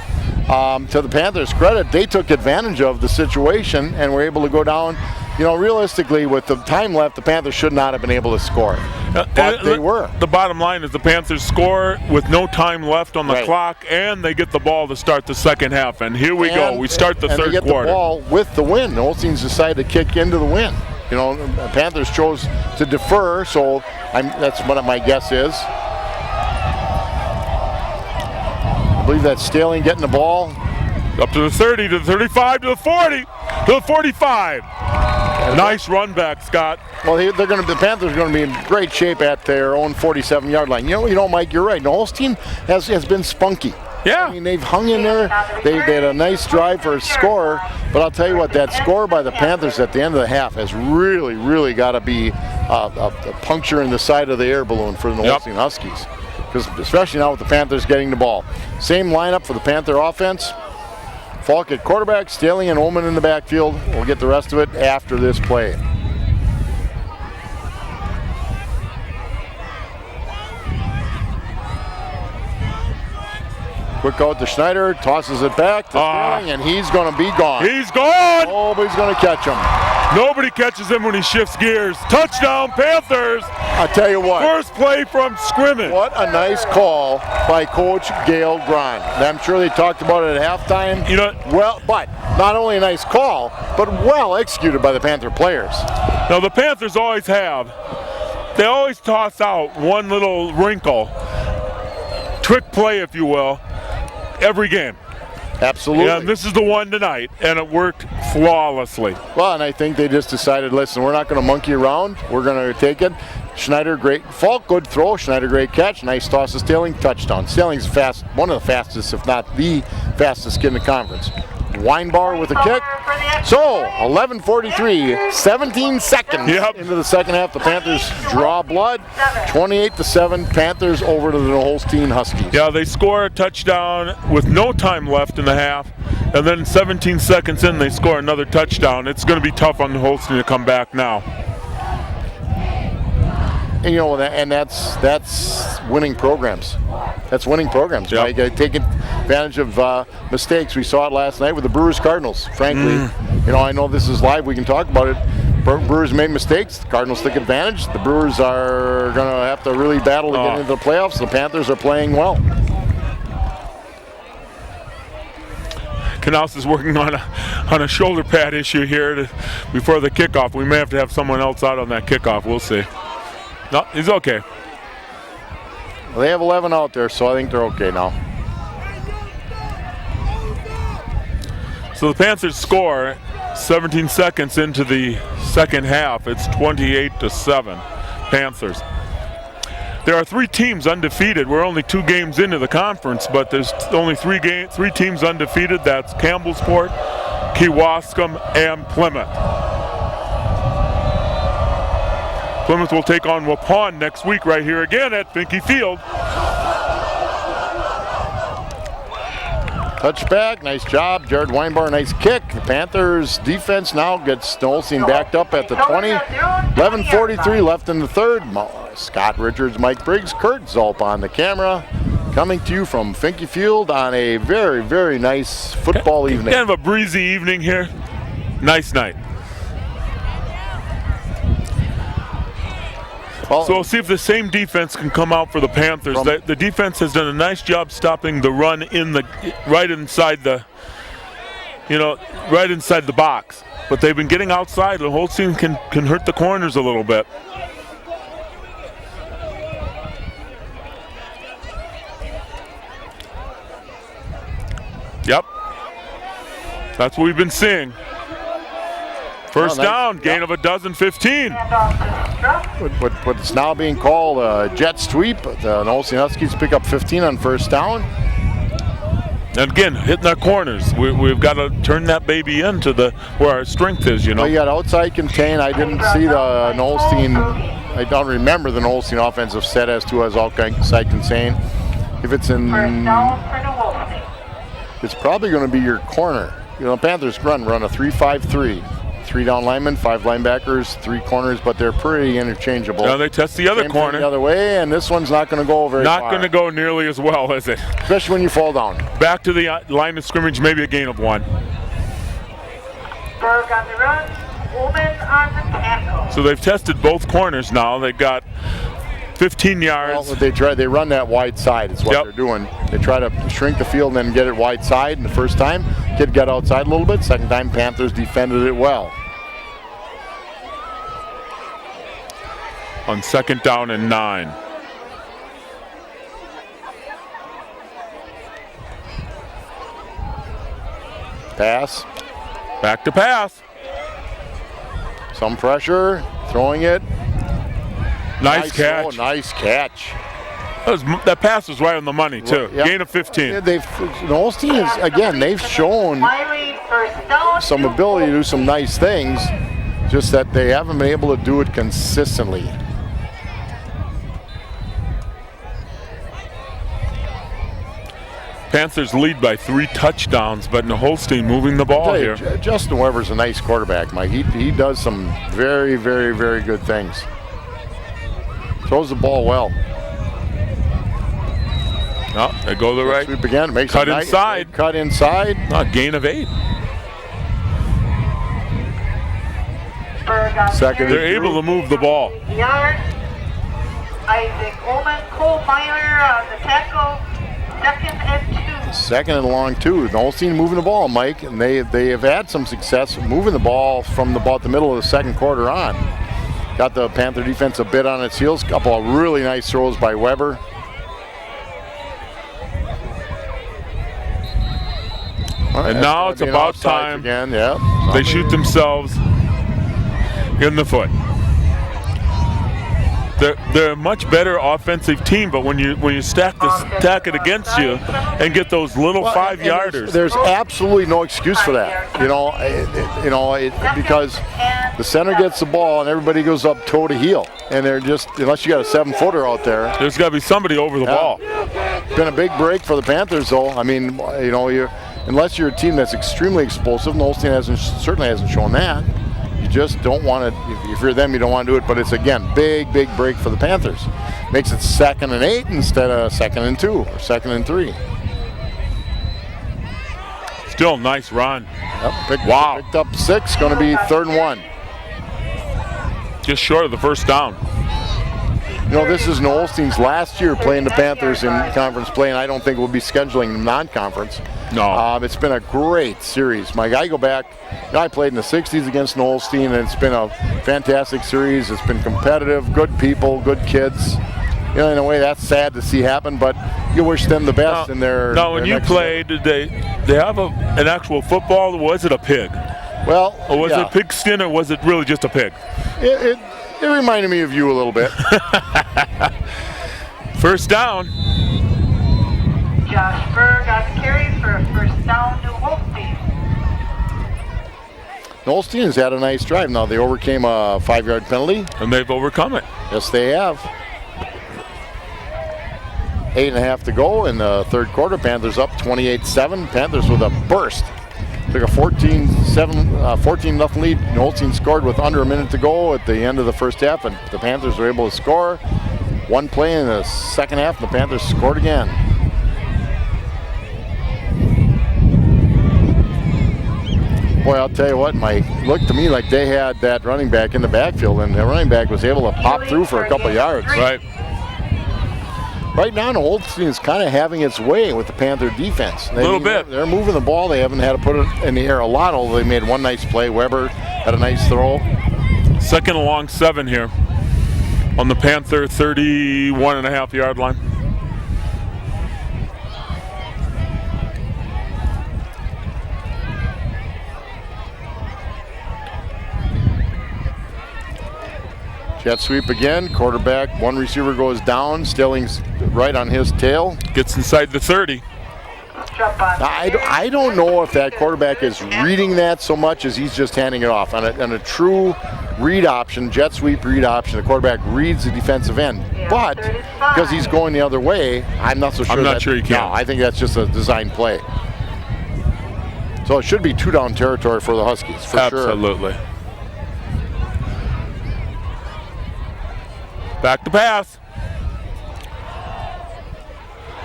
To the Panthers' credit, they took advantage of the situation and were able to go down. You know, realistically, with the time left, the Panthers should not have been able to score. But they were. The bottom line is the Panthers score with no time left on the Right. clock, and they get the ball to start the second half. And here we go. We start the and third they get quarter. the ball with the win. The Holsteins decided to kick into the win. You know, the Panthers chose to defer, so that's what my guess is. I believe that's Stalen getting the ball. Up to the 30, to the 35, to the 40, to the 45. Nice run back, Scott. Well, the Panthers are going to be in great shape at their own 47-yard line. You know, Mike, you're right. The Holstein has been spunky. Yeah. I mean, they've hung in there. They had a nice drive for a score, but I'll tell you what, that score by the Panthers at the end of the half has really, really got to be a puncture in the side of the air balloon for the Holstein Huskies, because especially now with the Panthers getting the ball. Same lineup for the Panther offense. Falk at quarterback, Stalen and Ullman in the backfield. We'll get the rest of it after this play. Quick out to Schneider, tosses it back to Stalen, and he's going to be gone. He's gone. Nobody's going to catch him. Nobody catches him when he shifts gears. Touchdown, Panthers. I'll tell you what. First play from scrimmage. What a nice call by Coach Gail Grant. I'm sure they talked about it at halftime. You know, Well, but not only a nice call, but well executed by the Panther players. now the Panthers always have. They always toss out one little wrinkle, trick play, if you will, every game. Absolutely. Yeah, and this is the one tonight, and it worked flawlessly. Well, and I think they just decided, listen, we're not going to monkey around. We're going to take it. Schneider, great. Falk, good throw. Schneider, great catch. Nice toss to Stalen, touchdown. Stalen's fast, one of the fastest, if not the fastest kid in the conference. Weinbauer with a kick. So, 11:43, 17 seconds into the second half. The Panthers draw blood. 28-7, Panthers over to the Holstein Huskies. Yeah, they score a touchdown with no time left in the half, and then 17 seconds in, they score another touchdown. It's going to be tough on the Holstein to come back now. And you know, and that's winning programs. That's winning programs. Yep. Right? You got to take advantage of mistakes. We saw it last night with the Brewers Cardinals. Frankly, you know, I know this is live. We can talk about it. Brewers made mistakes. The Cardinals took advantage. The Brewers are going to have to really battle to get into the playoffs. The Panthers are playing well. Knaus is working on a shoulder pad issue here before the kickoff. We may have to have someone else out on that kickoff. We'll see. No, he's okay. Well, they have 11 out there, so I think they're okay now. So the Panthers score 17 seconds into the second half. It's 28-7, Panthers. There are 3 teams undefeated. We're only 2 games into the conference, but there's only 3 teams undefeated. That's Campbellsport, Kewaskum, and Plymouth. Plymouth will take on Waupun next week right here again at Finke Field. Touchback, nice job. Jared Weinbauer, nice kick. The Panthers defense now gets Holstein backed up at the 20. 11:43 left in the third. Scott Richards, Mike Briggs, Kurt Zulp on the camera. Coming to you from Finke Field on a very, very nice football evening. Kind of a breezy evening here. Nice night. Well, So we'll see if the same defense can come out for the Panthers. The defense has done a nice job stopping the run right inside the box. But they've been getting outside. The Holstein can hurt the corners a little bit. That's what we've been seeing. First nice. down, gain of a dozen, 15. Handoff to Struck. But it's now being called a jet sweep. The Olsen Huskies pick up 15 on first down. And again, hitting our corners. We've got to turn that baby into where our strength is, you know. Well, you got outside contain. I didn't see the Nolstein. I don't remember the Nolstein offensive set as to as outside contain. If it's in, First down for New Wolfie. it's probably going to be your corner. You know, Panthers run a 3-5-3. 3 down linemen, 5 linebackers, 3 corners, but they're pretty interchangeable. Now they test the other Same thing corner. the other way, and this one's not going to go very far. Not going to go nearly as well, is it? Especially when you fall down. Back to the line of scrimmage, maybe a gain of 1. Berg on the run. Woman on the tackle. So they've tested both corners now. They've got 15 yards. Well, they run that wide side is what Yep. they're doing. They try to shrink the field and then get it wide side. And the first time, kid got outside a little bit. Second time, Panthers defended it well. On second down and 9. Pass, Back to pass. some pressure, throwing it. Nice catch. throw, nice catch. That pass was right on the money, too. Yep. Gain of 15. Nolstein is, again, they've shown Wiley, first down. some New ability to do Wolfie. some nice things, just that they haven't been able to do it consistently. Panthers lead by 3 touchdowns, but Holstein moving the ball I'll tell you, here. Justin Weber's a nice quarterback, Mike. He does some very, very, very good things. Throws the ball well. Oh, they go the right. Sweep again. Makes Cut a nice inside. cut inside. Gain of 8. Berg on the Second. carry. They're able to move the ball. Yard. Isaac Ullman, Cole Meyer on the tackle. Second and 2. Second and long two. Holstein moving the ball, Mike, and they have had some success moving the ball from about the middle of the second quarter on. Got the Panther defense a bit on its heels. Couple of really nice throws by Weber. And now it's Being about offsides time again. Yeah. they shoot themselves in the foot. They're a much better offensive team, but when you stack it against you and get those little Well, 5-yarders. There's absolutely no excuse for that. Because the center gets the ball and everybody goes up toe to heel, and they're just, unless you got a 7-footer out there. There's got to be somebody over the ball. Been a big break for the Panthers, though. I mean, unless you're a team that's extremely explosive, and Holstein certainly hasn't shown that. You just don't want to. If you're them, you don't want to do it. But it's again big break for the Panthers. Makes it 2nd and 8 instead of 2nd and 2 or 2nd and 3. Still nice run. Yep, Wow. Picked up 6. Going to be 3rd and 1. Just short of the first down. This is Holstein's last year playing the Panthers in conference play, and I don't think we'll be scheduling non-conference. No. It's been a great series. Mike, I go back, I played in the 60s against Holstein, and it's been a fantastic series. It's been competitive, good people, good kids. In a way, that's sad to see happen, but you wish them the best in their. Now, when their you next played, did they have an actual football, or was it a pig? Well, Or was yeah. it a pig skin, or was it really just a pig? It reminded me of you a little bit. First down. Josh Berg on the carry for a first down, New Wolfie. Holstein has had a nice drive. Now they overcame a 5-yard penalty. And they've overcome it. Yes, they have. 8.5 to go in the third quarter. Panthers up 28-7. Panthers with a burst. Took a 14-0 lead. Holstein scored with under a minute to go at the end of the first half, and the Panthers were able to score. One play in the second half, and the Panthers scored again. Boy, I'll tell you what, Mike, it looked to me like they had that running back in the backfield, and the running back was able to pop through for a couple of yards. Right. Right now, Holstein is kind of having its way with the Panther defense. A little bit. They're moving the ball. They haven't had to put it in the air a lot, although they made one nice play. Weber had a nice throw. 2nd and long 7 here on the Panther 31.5-yard line. Jet sweep again. Quarterback, one receiver goes down. Stillings right on his tail. Gets inside the 30. I don't know if that quarterback is reading that so much as he's just handing it off. On a true read option, jet sweep read option, the quarterback reads the defensive end. But because he's going the other way, I'm not so sure. I'm not sure he can. No, I think that's just a design play. So it should be 2-down territory for the Huskies, for sure. Absolutely. Back to pass.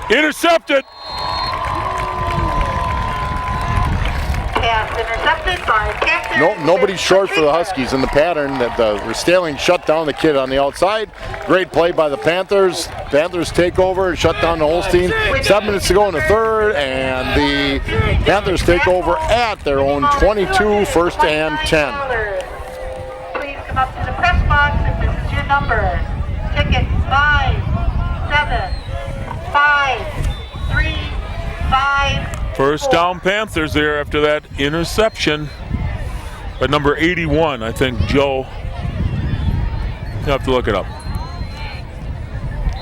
Intercepted. Pass intercepted by Panthers. Nobody's short for the Huskies in the pattern that the Stalling shut down the kid on the outside. Great play by the Panthers. Panthers take over and shut down the Holstein. 7 minutes to go in the third, and the Panthers take over at their own 22, first and 10. Please come up to the press box if this is your number. Ticket 5, 7, 5, 3, 5. First down Panthers there after that interception. But number 81, I think Joe. You have to look it up.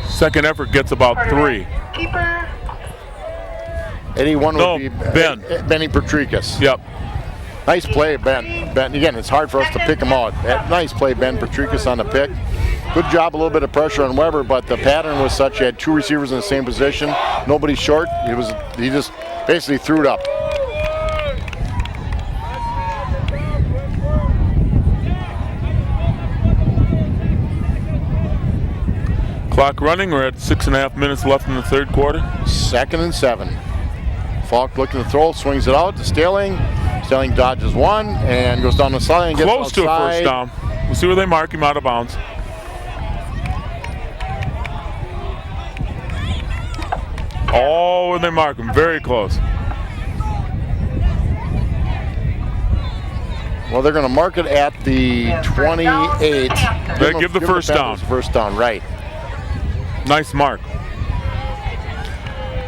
Second effort gets about 3. Keeper. 81 No, would be Ben. Benny Petrikis. Yep. Nice play, Ben. Ben. Again, it's hard for us to pick him out. Nice play, Ben Petrikis on the pick. Good job, a little bit of pressure on Weber, but the pattern was such you had 2 receivers in the same position. Nobody short. He just basically threw it up. Clock running. We're at 6.5 minutes left in the third quarter. 2nd and 7. Falk looking to throw, swings it out to Stalling. Stalling dodges one and goes down the sideline and gets Close to a outside. first down. We'll see where they mark him out of bounds. Oh, where they mark him. Very close. Well, they're going to mark it at the 28. They give the first down. First down, right. Nice mark.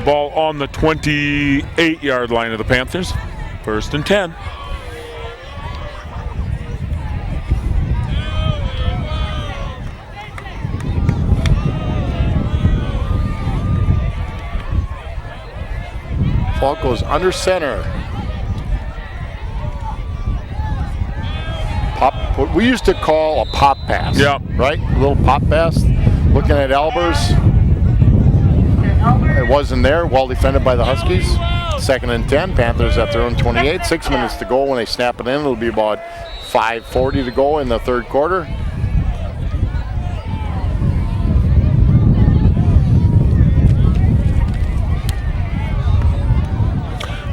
Ball on the 28-yard line of the Panthers. First and 10. Falk goes under center. What we used to call a pop pass. Yep. Right? A little pop pass. Looking at Albers. It wasn't there. Well defended by the Huskies. 2nd and 10. Panthers at their own 28. 6 minutes to go when they snap it in. It'll be about 5:40 to go in the third quarter.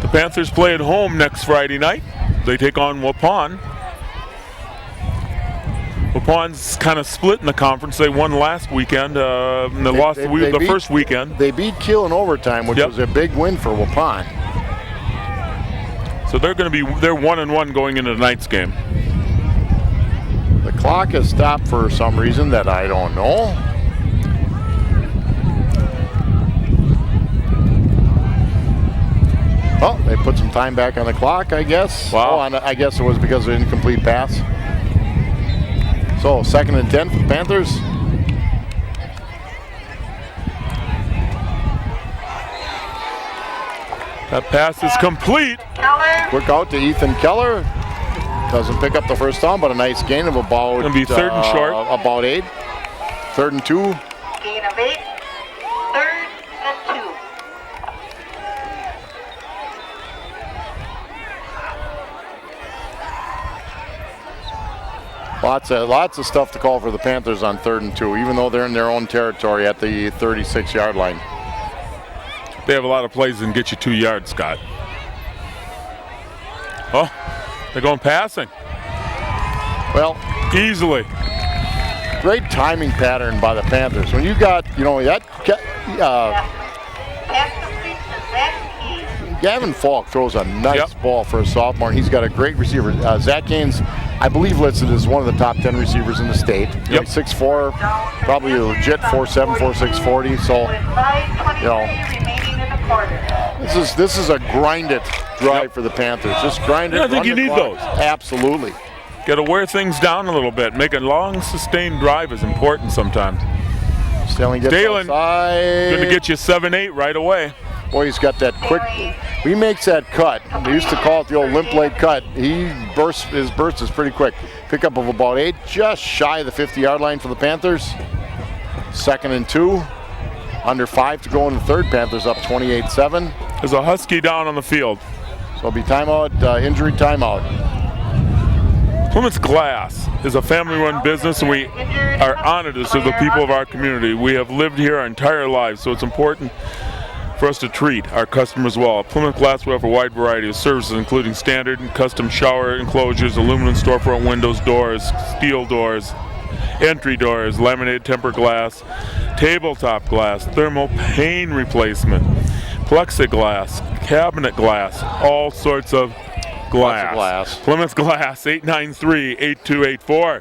The Panthers play at home next Friday night. They take on Waupun. Waupun's kind of split in the conference. They won last weekend. And they lost the first weekend. They beat Kiel in overtime, which was a big win for Waupun. So they're 1-1 going into tonight's game. The clock has stopped for some reason that I don't know. Oh, they put some time back on the clock, I guess. Wow. I guess it was because of an incomplete pass. So 2nd and 10 for the Panthers. That pass is complete. Quick out to Ethan Keller. Doesn't pick up the first down, but a nice gain of about. Gonna be 3rd and short. About 8. 3rd and 2. Gain of 8. 3rd and 2. Lots of stuff to call for the Panthers on 3rd and 2, even though they're in their own territory at the 36-yard line. They have a lot of plays that can get you 2 yards, Scott. Oh, they're going passing. Well, easily. Great timing pattern by the Panthers. When you got, Gavin Falk throws a nice ball for a sophomore, and he's got a great receiver. Zach Gaines, I believe, listed as one of the top 10 receivers in the state. Yep. 6'4", probably a legit 4'7", 4'6", 40. So, This is a grind it drive for the Panthers. Just grind it. Yeah, I think you need those. Absolutely. Got to wear things down a little bit. Make a long, sustained drive is important sometimes. Stanley gets Dalen, outside. Going to get you 7-8 right away. Boy, he's got that quick. He makes that cut. They used to call it the old limp leg cut. His burst is pretty quick. Pickup of about 8, just shy of the 50-yard line for the Panthers. 2nd and 2. Under 5 to go in the third. Panthers up 28-7. There's a Husky down on the field. So it'll be timeout, injury timeout. Plymouth Glass is a family-run business, and we are honored to serve the people of our community. We have lived here our entire lives, so it's important for us to treat our customers well. At Plymouth Glass, we offer a wide variety of services, including standard and custom shower enclosures, aluminum storefront windows, doors, steel doors, entry doors, laminated tempered glass, tabletop glass, thermal pane replacement, plexiglass, cabinet glass, all sorts of glass. Lots of glass. Plymouth Glass, 893-8284.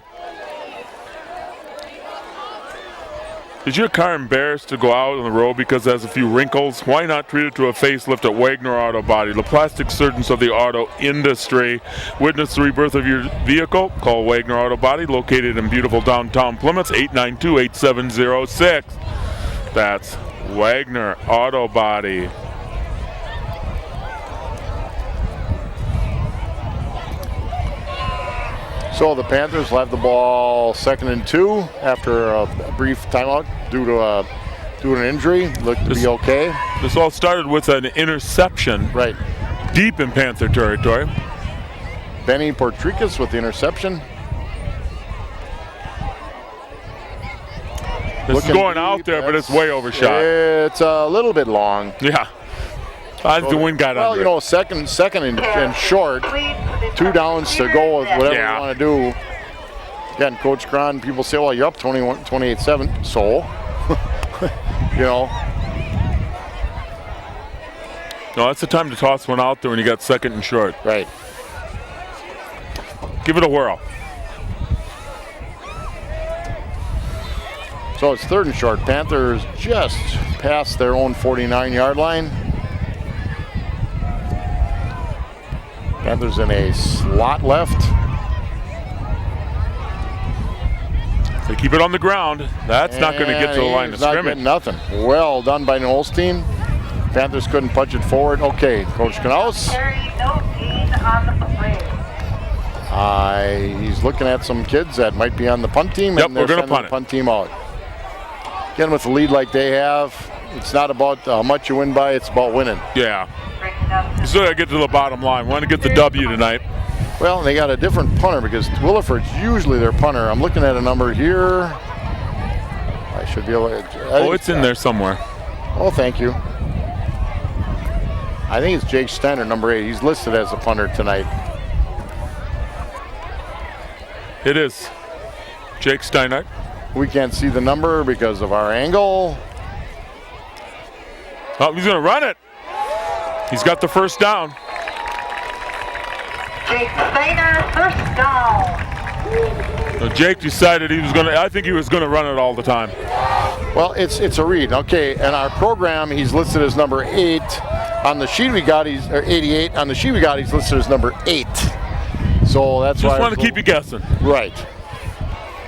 Is your car embarrassed to go out on the road because it has a few wrinkles? Why not treat it to a facelift at Wagner Auto Body, the plastic surgeons of the auto industry? Witness the rebirth of your vehicle? Call Wagner Auto Body, located in beautiful downtown Plymouth, 892-8706. That's Wagner Auto Body. So the Panthers will have the ball 2nd and 2 after a brief timeout due to an injury. Looked to be okay. This all started with an interception Right. deep in Panther territory. Benny Portricus with the interception. This is Looking going deep, out there, but it's way overshot. It's a little bit long. Yeah. I think the wind got Well, under you know, second and short. 2 downs to go with whatever Yeah. you want to do. Again, Coach Cron, people say, well, you're up 28-7. So, you know. No, that's the time to toss one out there when you got 2nd and short. Right. Give it a whirl. So it's 3rd and short. Panthers just past their own 49-yard line. Panthers in a slot left. If they keep it on the ground, that's not going to get to the line of He's not scrimmage. getting nothing. Well done by Holstein. Panthers couldn't punch it forward. Okay, Coach Knaus. Carry, no gain on the play. He's looking at some kids that might be on the punt team. Yep, and they're we're gonna sending punt the it. punt team out. Again, with a lead like they have, it's not about how much you win by, it's about winning. Yeah. Bringing up You still got to get to the bottom line. Want to get the W tonight. Well, they got a different punter because Williford's usually their punter. I'm looking at a number here. I should be able to. Oh, it's in there somewhere. Oh, thank you. I think it's Jake Steiner, number 8. He's listed as a punter tonight. It is. Jake Steinert. We can't see the number because of our angle. Oh, he's going to run it. He's got the first down. Jake Steiner, first down. So Jake decided he was going to, I think he was going to run it all the time. Well, it's a read. Okay, in our program, he's listed as number 8. On the sheet we got, he's 88. On the sheet we got, he's listed as number 8. So that's why. Just want to keep you guessing. Right.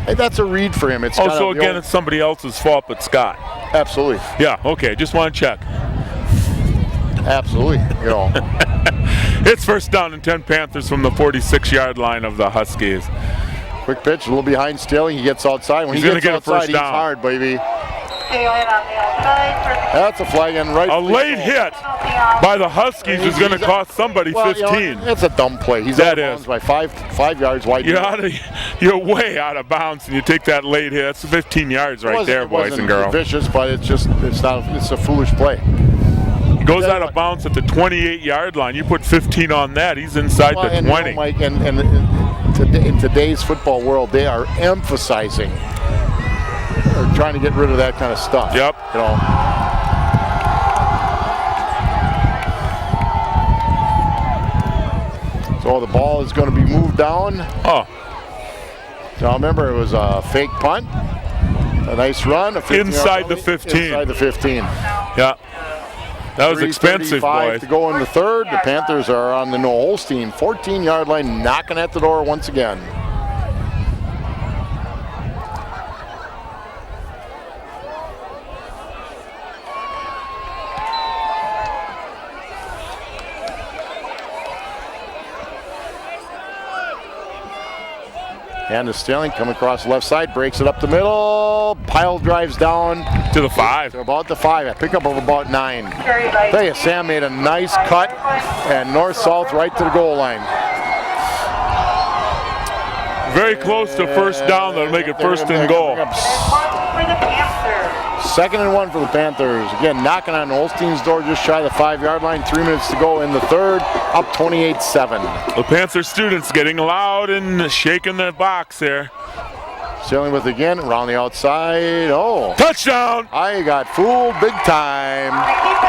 Hey, that's a read for him. It's Oh, kind so of, again, it's somebody else's fault but Scott. absolutely, Yeah, okay, just want to check. absolutely. You know, It's first down and 10 Panthers from the 46-yard line of the Huskies. quick pitch, a little behind Staley. He gets outside. When He's he gonna gets get a outside, first he's down. hard, baby. Tail in on the outside for the That's a flag and right. A late hit by the Huskies is going to cost somebody 15. It's a dumb play. He's That out of is. bounds by five yards wide. You're way out of bounds and you take that late hit. That's 15 yards right there, boys and girls. Vicious, but it's a foolish play. He goes out of bounds at the 28-yard line. You put 15 on that, he's inside Well, the and 20. you know, Mike, and in today's football world, they are emphasizing or trying to get rid of that kind of stuff. Yep. You know. So the ball is going to be moved down. Oh, Now remember, it was a fake punt, a nice run, a 15-yard Inside the penalty, 15. Inside the 15. yeah. That was expensive, 3:35 boys. to go in the third. The Panthers are on the Noah Holstein 14-yard line, knocking at the door once again. And the Sterling coming across the left side, breaks it up the middle. Pile drives down To the 5. to about the 5. A pickup of about 9. Carried by Tell you, Sam made a nice cut and north-south right to the goal line. Very close to first down. That'll make it first and goal. and 1 for the Panthers. 2nd and 1 for the Panthers. Again, knocking on Holstein's door just shy of the 5-yard line. 3 minutes to go in the third. Up 28-7. The Panther students getting loud and shaking the box there. Sailing with again around the outside. Oh, Touchdown! I got fooled big time. The keeper,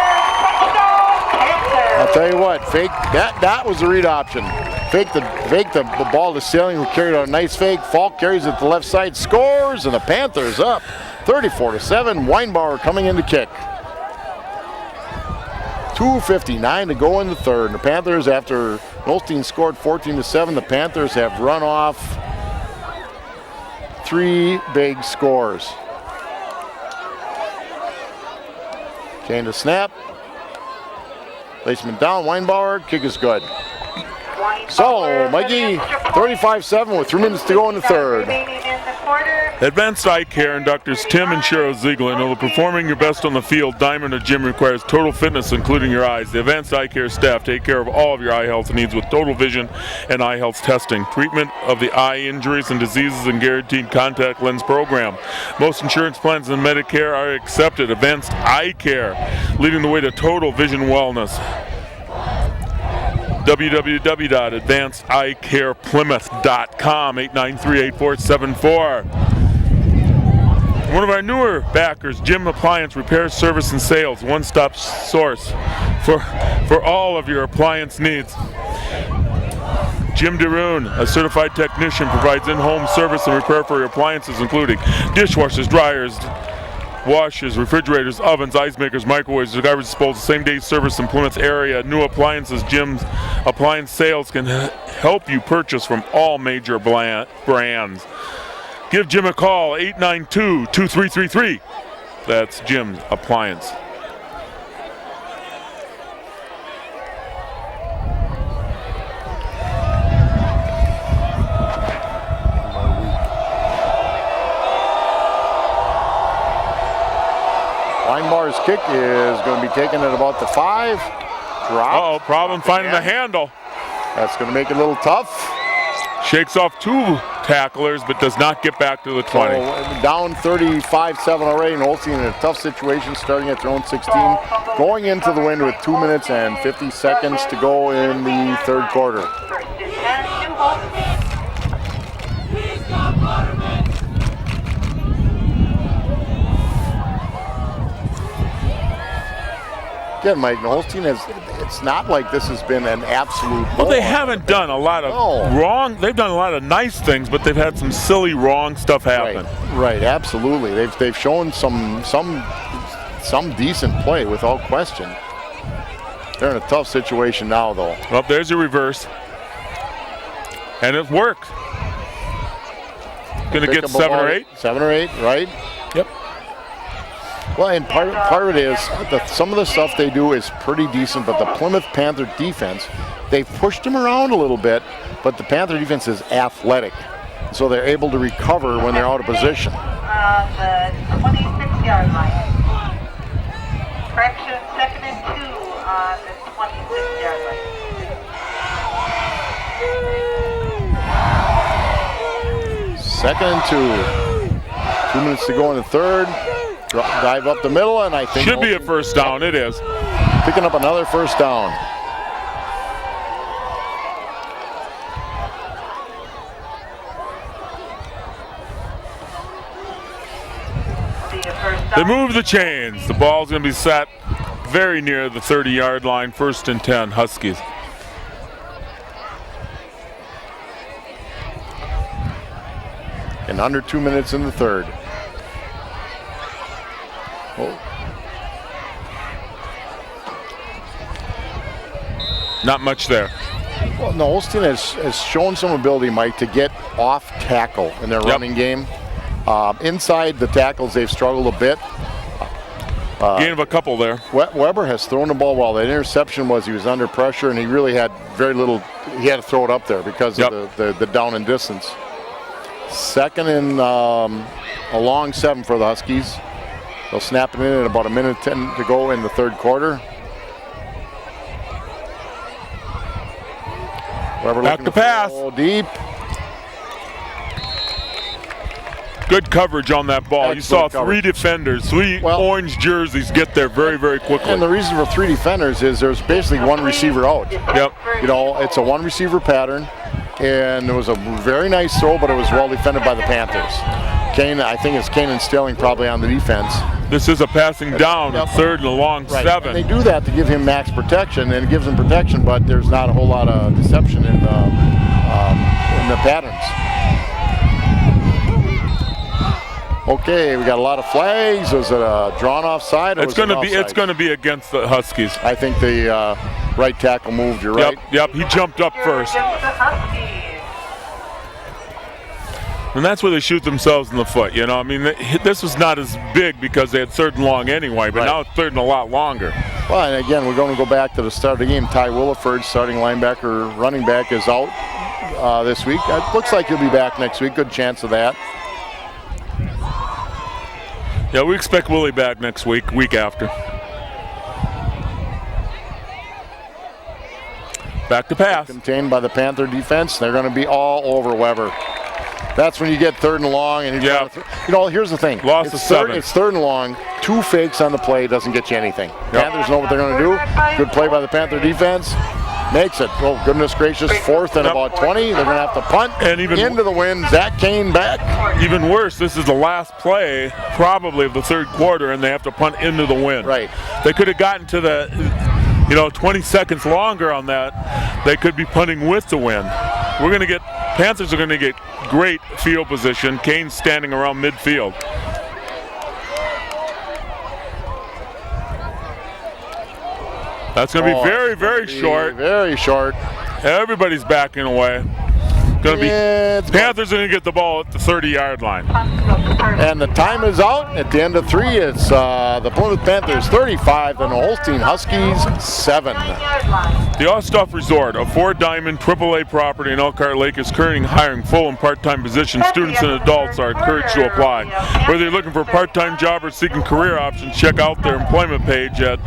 touchdown, Panthers. I'll tell you what, fake that was the read option. Fake the ball to Sailing, who carried out a nice fake. Falk carries it to the left side, scores, and the Panthers up 34-7. Weinbauer coming in to kick. 2:59 to go in the third. And the Panthers, after Holstein scored 14-7, the Panthers have run off 3 big scores. Kane to snap. Placement down, Weinbauer, kick is good. So, Mikey, 35-7 with 3 minutes to go in the third. Remaining in the quarter. Advanced Eye Care and Doctors Tim and Cheryl Ziegler know that performing your best on the field, diamond or gym requires total fitness, including your eyes. The Advanced Eye Care staff take care of all of your eye health needs with total vision and eye health testing, treatment of the eye injuries and diseases, and guaranteed contact lens program. Most insurance plans and Medicare are accepted. Advanced Eye Care, leading the way to total vision wellness. www.advancedeyecareplymouth.com, 893-8474. One of our newer backers, Jim Appliance Repair, Service, and Sales, one-stop source for all of your appliance needs. Jim DeRoon, a certified technician, provides in-home service and repair for your appliances, including dishwashers, dryers, washers, refrigerators, ovens, ice makers, microwaves, garbage disposal, same-day service in Plymouth area. New appliances. Jim's Appliance Sales can help you purchase from all major brands. Give Jim a call, 892-2333. That's Jim's Appliance. Weinbauer's kick is going to be taken at about the 5. Drop. Uh-oh, problem finding the handle. That's going to make it a little tough. Shakes off 2 tacklers, but does not get back to the 20. So, down 35-7 already, and Holstein in a tough situation, starting at their own 16. Going into the wind with 2 minutes and 50 seconds to go in the third quarter. First and 10 to Holstein. Again, Mike, Holstein it's not like this has been an absolute Well, they blowout. haven't done a lot of No. wrong. They've done a lot of nice things, but they've had some silly wrong stuff happen. Right, absolutely. They've shown some decent play without question. They're in a tough situation now, though. Well, there's a reverse. And it worked. Going to get 7 or 8? 7 or 8, right? Yep. Well, and part of it is that some of the stuff they do is pretty decent, but the Plymouth Panther defense, they've pushed them around a little bit, but the Panther defense is athletic, so they're able to recover when they're out of position. On the 26-yard line. Correction, 2nd and 2 on the 26-yard line. 2nd and 2. 2 minutes to go in the third. Dive up the middle, and I think Should be a first down. It is. picking up another first down. See a first They down. move the chains. The ball's going to be set very near the 30-yard line. 1st and 10, Huskies. And under 2 minutes in the third. Oh, Not much there. well, no, Holstein has shown some ability, Mike, to get off tackle in their running game. Inside the tackles, they've struggled a bit. Gain of a couple there. Weber has thrown the ball well. That interception was he was under pressure, and he really had very little. He had to throw it up there because of the down and distance. Second and a long 7 for the Huskies. They'll snap it in at about 1:10 to go in the third quarter. Weber Back looking to pass. throw deep. Good coverage on that ball. You Excellent saw 3 defenders, 3 Well- orange jerseys get there very, very quickly. And the reason for 3 defenders is there's basically 1 receiver out. Yep. You know, it's a 1 receiver pattern, and it was a very nice throw, but it was well defended by the Panthers. Kane, I think it's Kane and Stilling probably on the defense. This is a passing down, Yep. 3rd and a long Right. 7. And they do that to give him max protection, and it gives him protection, but there's not a whole lot of deception in the patterns. Okay, we got a lot of flags. Was it a drawn offside? Or It's was going it to be. offside? It's going to be against the Huskies. I think the right tackle moved. You're right. Yep. He jumped up first, Against the Huskies. and that's where they shoot themselves in the foot. You know, I mean, this was not as big because they had 3rd and long anyway, but Right. now it's 3rd and a lot longer. Well, and again, we're going to go back to the start of the game. Ty Williford, starting linebacker, running back, is out this week. It looks like he'll be back next week. Good chance of that. Yeah, we expect Willie back next week after. Back to pass. Contained by the Panther defense. They're going to be all over Weber. That's when you get 3rd and long. And Yeah. you know, here's the thing. Loss of 7. It's 3rd and long. 2 fakes on the play doesn't get you anything. Yep. Panthers know what they're going to do. Good play by the Panther defense. Makes it. Oh, goodness gracious. 4th and Yep. about 20. They're going to have to punt. And even- into the wind. Zach Kane back. Even worse, this is the last play probably of the 3rd quarter, and they have to punt into the wind. Right. They could have gotten to the, 20 seconds longer on that. They could be punting with the wind. Panthers are going to get great field position. Kane's standing around midfield. That's going to be very, very short. Very short. Everybody's backing away. Going to be Yeah, it's Panthers are going to get the ball at the 30-yard line. And the time is out. At the end of 3, it's the Plymouth Panthers 35, and the Holstein Huskies 7. 9-yard line. The Osthoff Resort, a 4-diamond AAA property in Elkhart Lake, is currently hiring full and part-time positions. Students and adults are encouraged to apply. Whether you're looking for a part-time job or seeking career options, check out their employment page at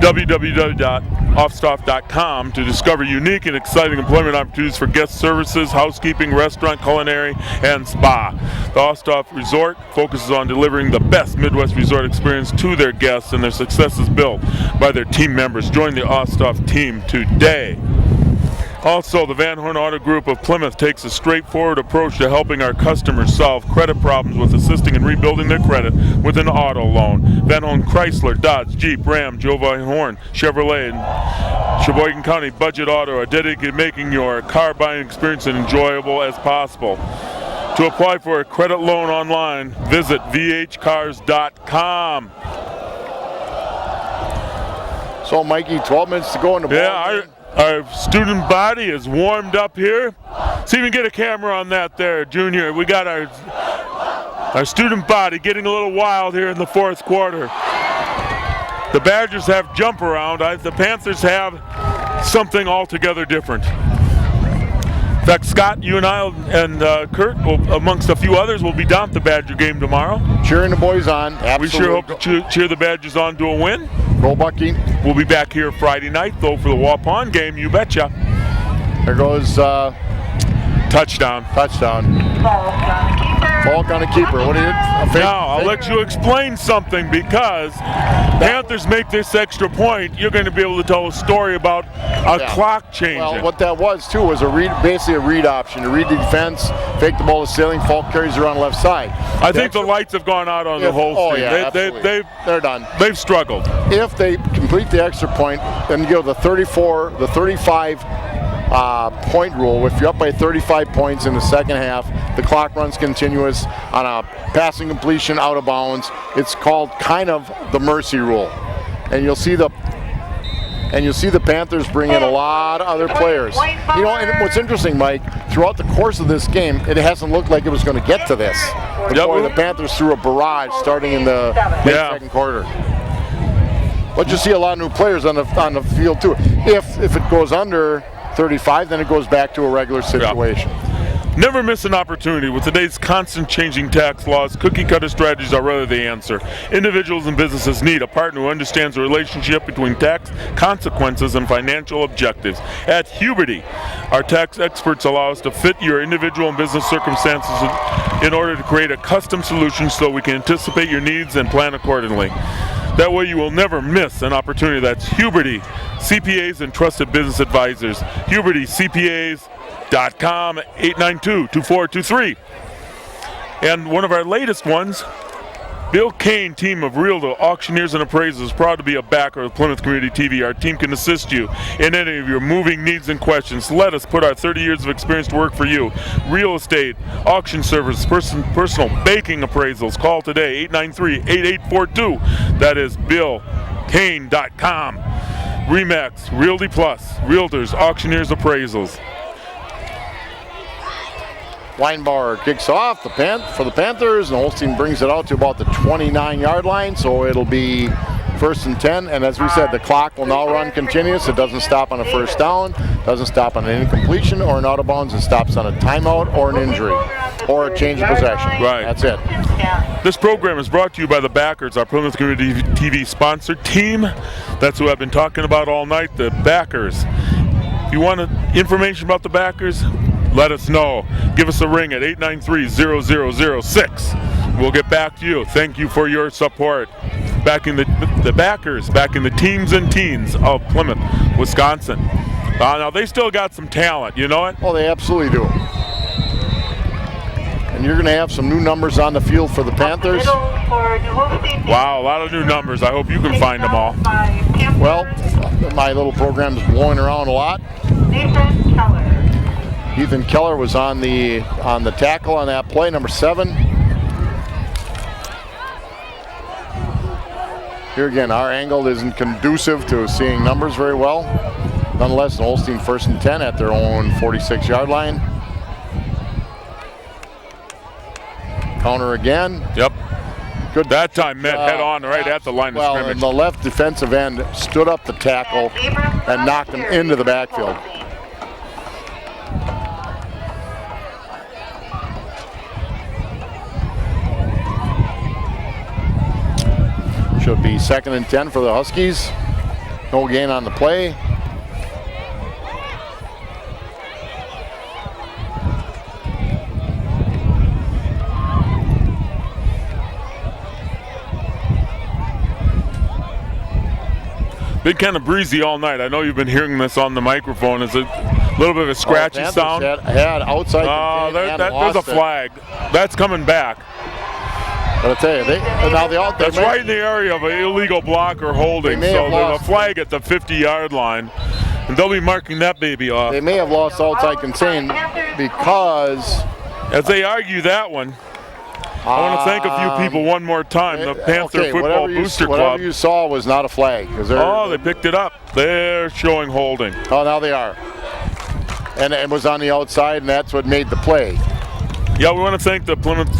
www.offstoff.com to discover unique and exciting employment opportunities for guest services, housekeeping, restaurant, culinary, and spa. The Osthoff Resort focuses on delivering the best Midwest resort experience to their guests, and their success is built by their team members. Join the Osthoff team today. Also, the Van Horn Auto Group of Plymouth takes a straightforward approach to helping our customers solve credit problems with assisting in rebuilding their credit with an auto loan. Van Horn Chrysler, Dodge, Jeep, Ram, Joe Van Horn, Chevrolet, and Sheboygan County Budget Auto are dedicated to making your car buying experience as enjoyable as possible. To apply for a credit loan online, visit vhcars.com. So, Mikey, 12 minutes to go in the ball. Yeah, our student body is warmed up here. See if we can get a camera on that there, Junior. We got our student body getting a little wild here in the 4th quarter. The Badgers have jump around. The Panthers have something altogether different. In fact, Scott, you and I and Kurt, amongst a few others, will be down at the Badger game tomorrow. Cheering the boys on. We Absolutely. sure hope to cheer the Badgers on to a win. Go Bucky. We'll be back here Friday night, though, for the Waupun game, you betcha. There goes Touchdown. touchdown. Falk on the keeper. Falk on a keeper. What do you? A fake- Now, I'll fake- let you explain something, because Panthers make this extra point, you're going to be able to tell a story about a Yeah. clock changing. Well, what that was too was basically a read option. To read the defense, fake the ball to Stilling. Falk carries around left side. I think the lights have gone out on the whole Oh team. yeah, absolutely. They're done. They've struggled. If they complete the extra point, then you go the 35 point rule. If you're up by 35 points in the second half, the clock runs continuous on a passing completion out of bounds. It's called kind of the mercy rule, and you'll see the Panthers bring in a lot of other players. You know, and what's interesting, Mike, throughout the course of this game, it hasn't looked like it was going to get to this. But Yep. boy, the Panthers threw a barrage starting in the late Yeah. second quarter. But you see a lot of new players on the field too. If it goes under 35, then it goes back to a regular situation. Never miss an opportunity. With today's constant changing tax laws, cookie-cutter strategies are rarely the answer. Individuals and businesses need a partner who understands the relationship between tax consequences and financial objectives. At Huberty, our tax experts allow us to fit your individual and business circumstances in order to create a custom solution so we can anticipate your needs and plan accordingly. That way you will never miss an opportunity. That's Huberty, CPAs and trusted business advisors. HubertyCPAs.com, 892-2423. And one of our latest ones, Bill Kane, team of Realtor Auctioneers and Appraisals, is proud to be a backer of Plymouth Community TV. Our team can assist you in any of your moving needs and questions. Let us put our 30 years of experience to work for you. Real estate, auction service, personal baking appraisals. Call today, 893-8842. That is BillKane.com. Remax, Realty Plus, Realtors, Auctioneers, Appraisals. Weinbauer kicks off for the Panthers, and Holstein brings it out to about the 29-yard line, so it'll be 1st and 10. And as we said, the clock will now run continuous. It doesn't stop on a first down, doesn't stop on an incompletion or an out of bounds. It stops on a timeout or an injury or a change of possession. Right. That's it. This program is brought to you by the Backers, our Plymouth Community TV sponsor team. That's who I've been talking about all night, the Backers. If you want information about the Backers, let us know. Give us a ring at 893-0006. We'll get back to you. Thank you for your support. Backing the Backers, backing the teams and teens of Plymouth, Wisconsin. Now they still got some talent, you know it? Oh, they absolutely do. And you're going to have some new numbers on the field for the Panthers. Wow, a lot of new numbers. I hope you can find them all. Well, my little program is blowing around a lot. Ethan Keller was on the tackle on that play, number 7. Here again, our angle isn't conducive to seeing numbers very well. Nonetheless, Holstein 1st and 10 at their own 46-yard line. Counter again. Yep. Good. That time met head on right at the line of scrimmage. And the left defensive end stood up the tackle and knocked him into the backfield. Should be 2nd and 10 for the Huskies. No gain on the play. Been kind of breezy all night. I know you've been hearing this on the microphone. It's a little bit of a scratchy sound. Had outside there's a flag. That's coming back. But I tell you, that's right in the area of an illegal block or holding. So there's a flag at the 50-yard line, and they'll be marking that baby off. They may have lost outside contain because, as they argue that one, I want to thank a few people one more time. The Panther Football Booster Club. Whatever you saw was not a flag. They picked it up. They're showing holding. Oh, now they are. And it was on the outside, and that's what made the play. Yeah, we want to thank the Plymouth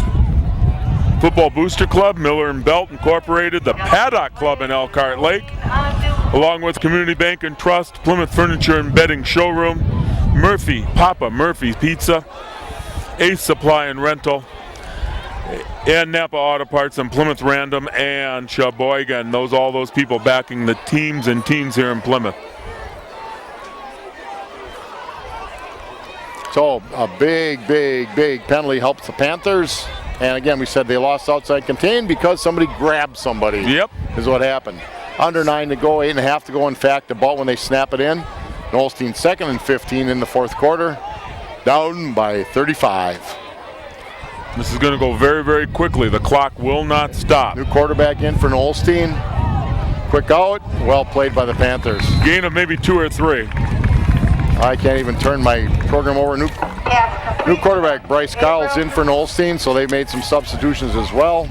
Football Booster Club, Miller and Belt Incorporated, the Paddock Club in Elkhart Lake, along with Community Bank and Trust, Plymouth Furniture and Bedding Showroom, Papa Murphy's Pizza, Ace Supply and Rental, and Napa Auto Parts and Plymouth Random and Sheboygan. All those people backing the teams and teams here in Plymouth. So a big penalty helps the Panthers. And again, we said they lost outside contain because somebody grabbed somebody. Yep. Is what happened. Under 9 to go, 8.5 to go, in fact, about when they snap it in. Holstein 2nd and 15 in the 4th quarter. Down by 35. This is going to go very, very quickly. The clock will not stop. New quarterback in for Holstein. Quick out. Well played by the Panthers. Gain of maybe 2 or 3. I can't even turn my program over. New quarterback Bryce Cowles in for Holstein, so they made some substitutions as well.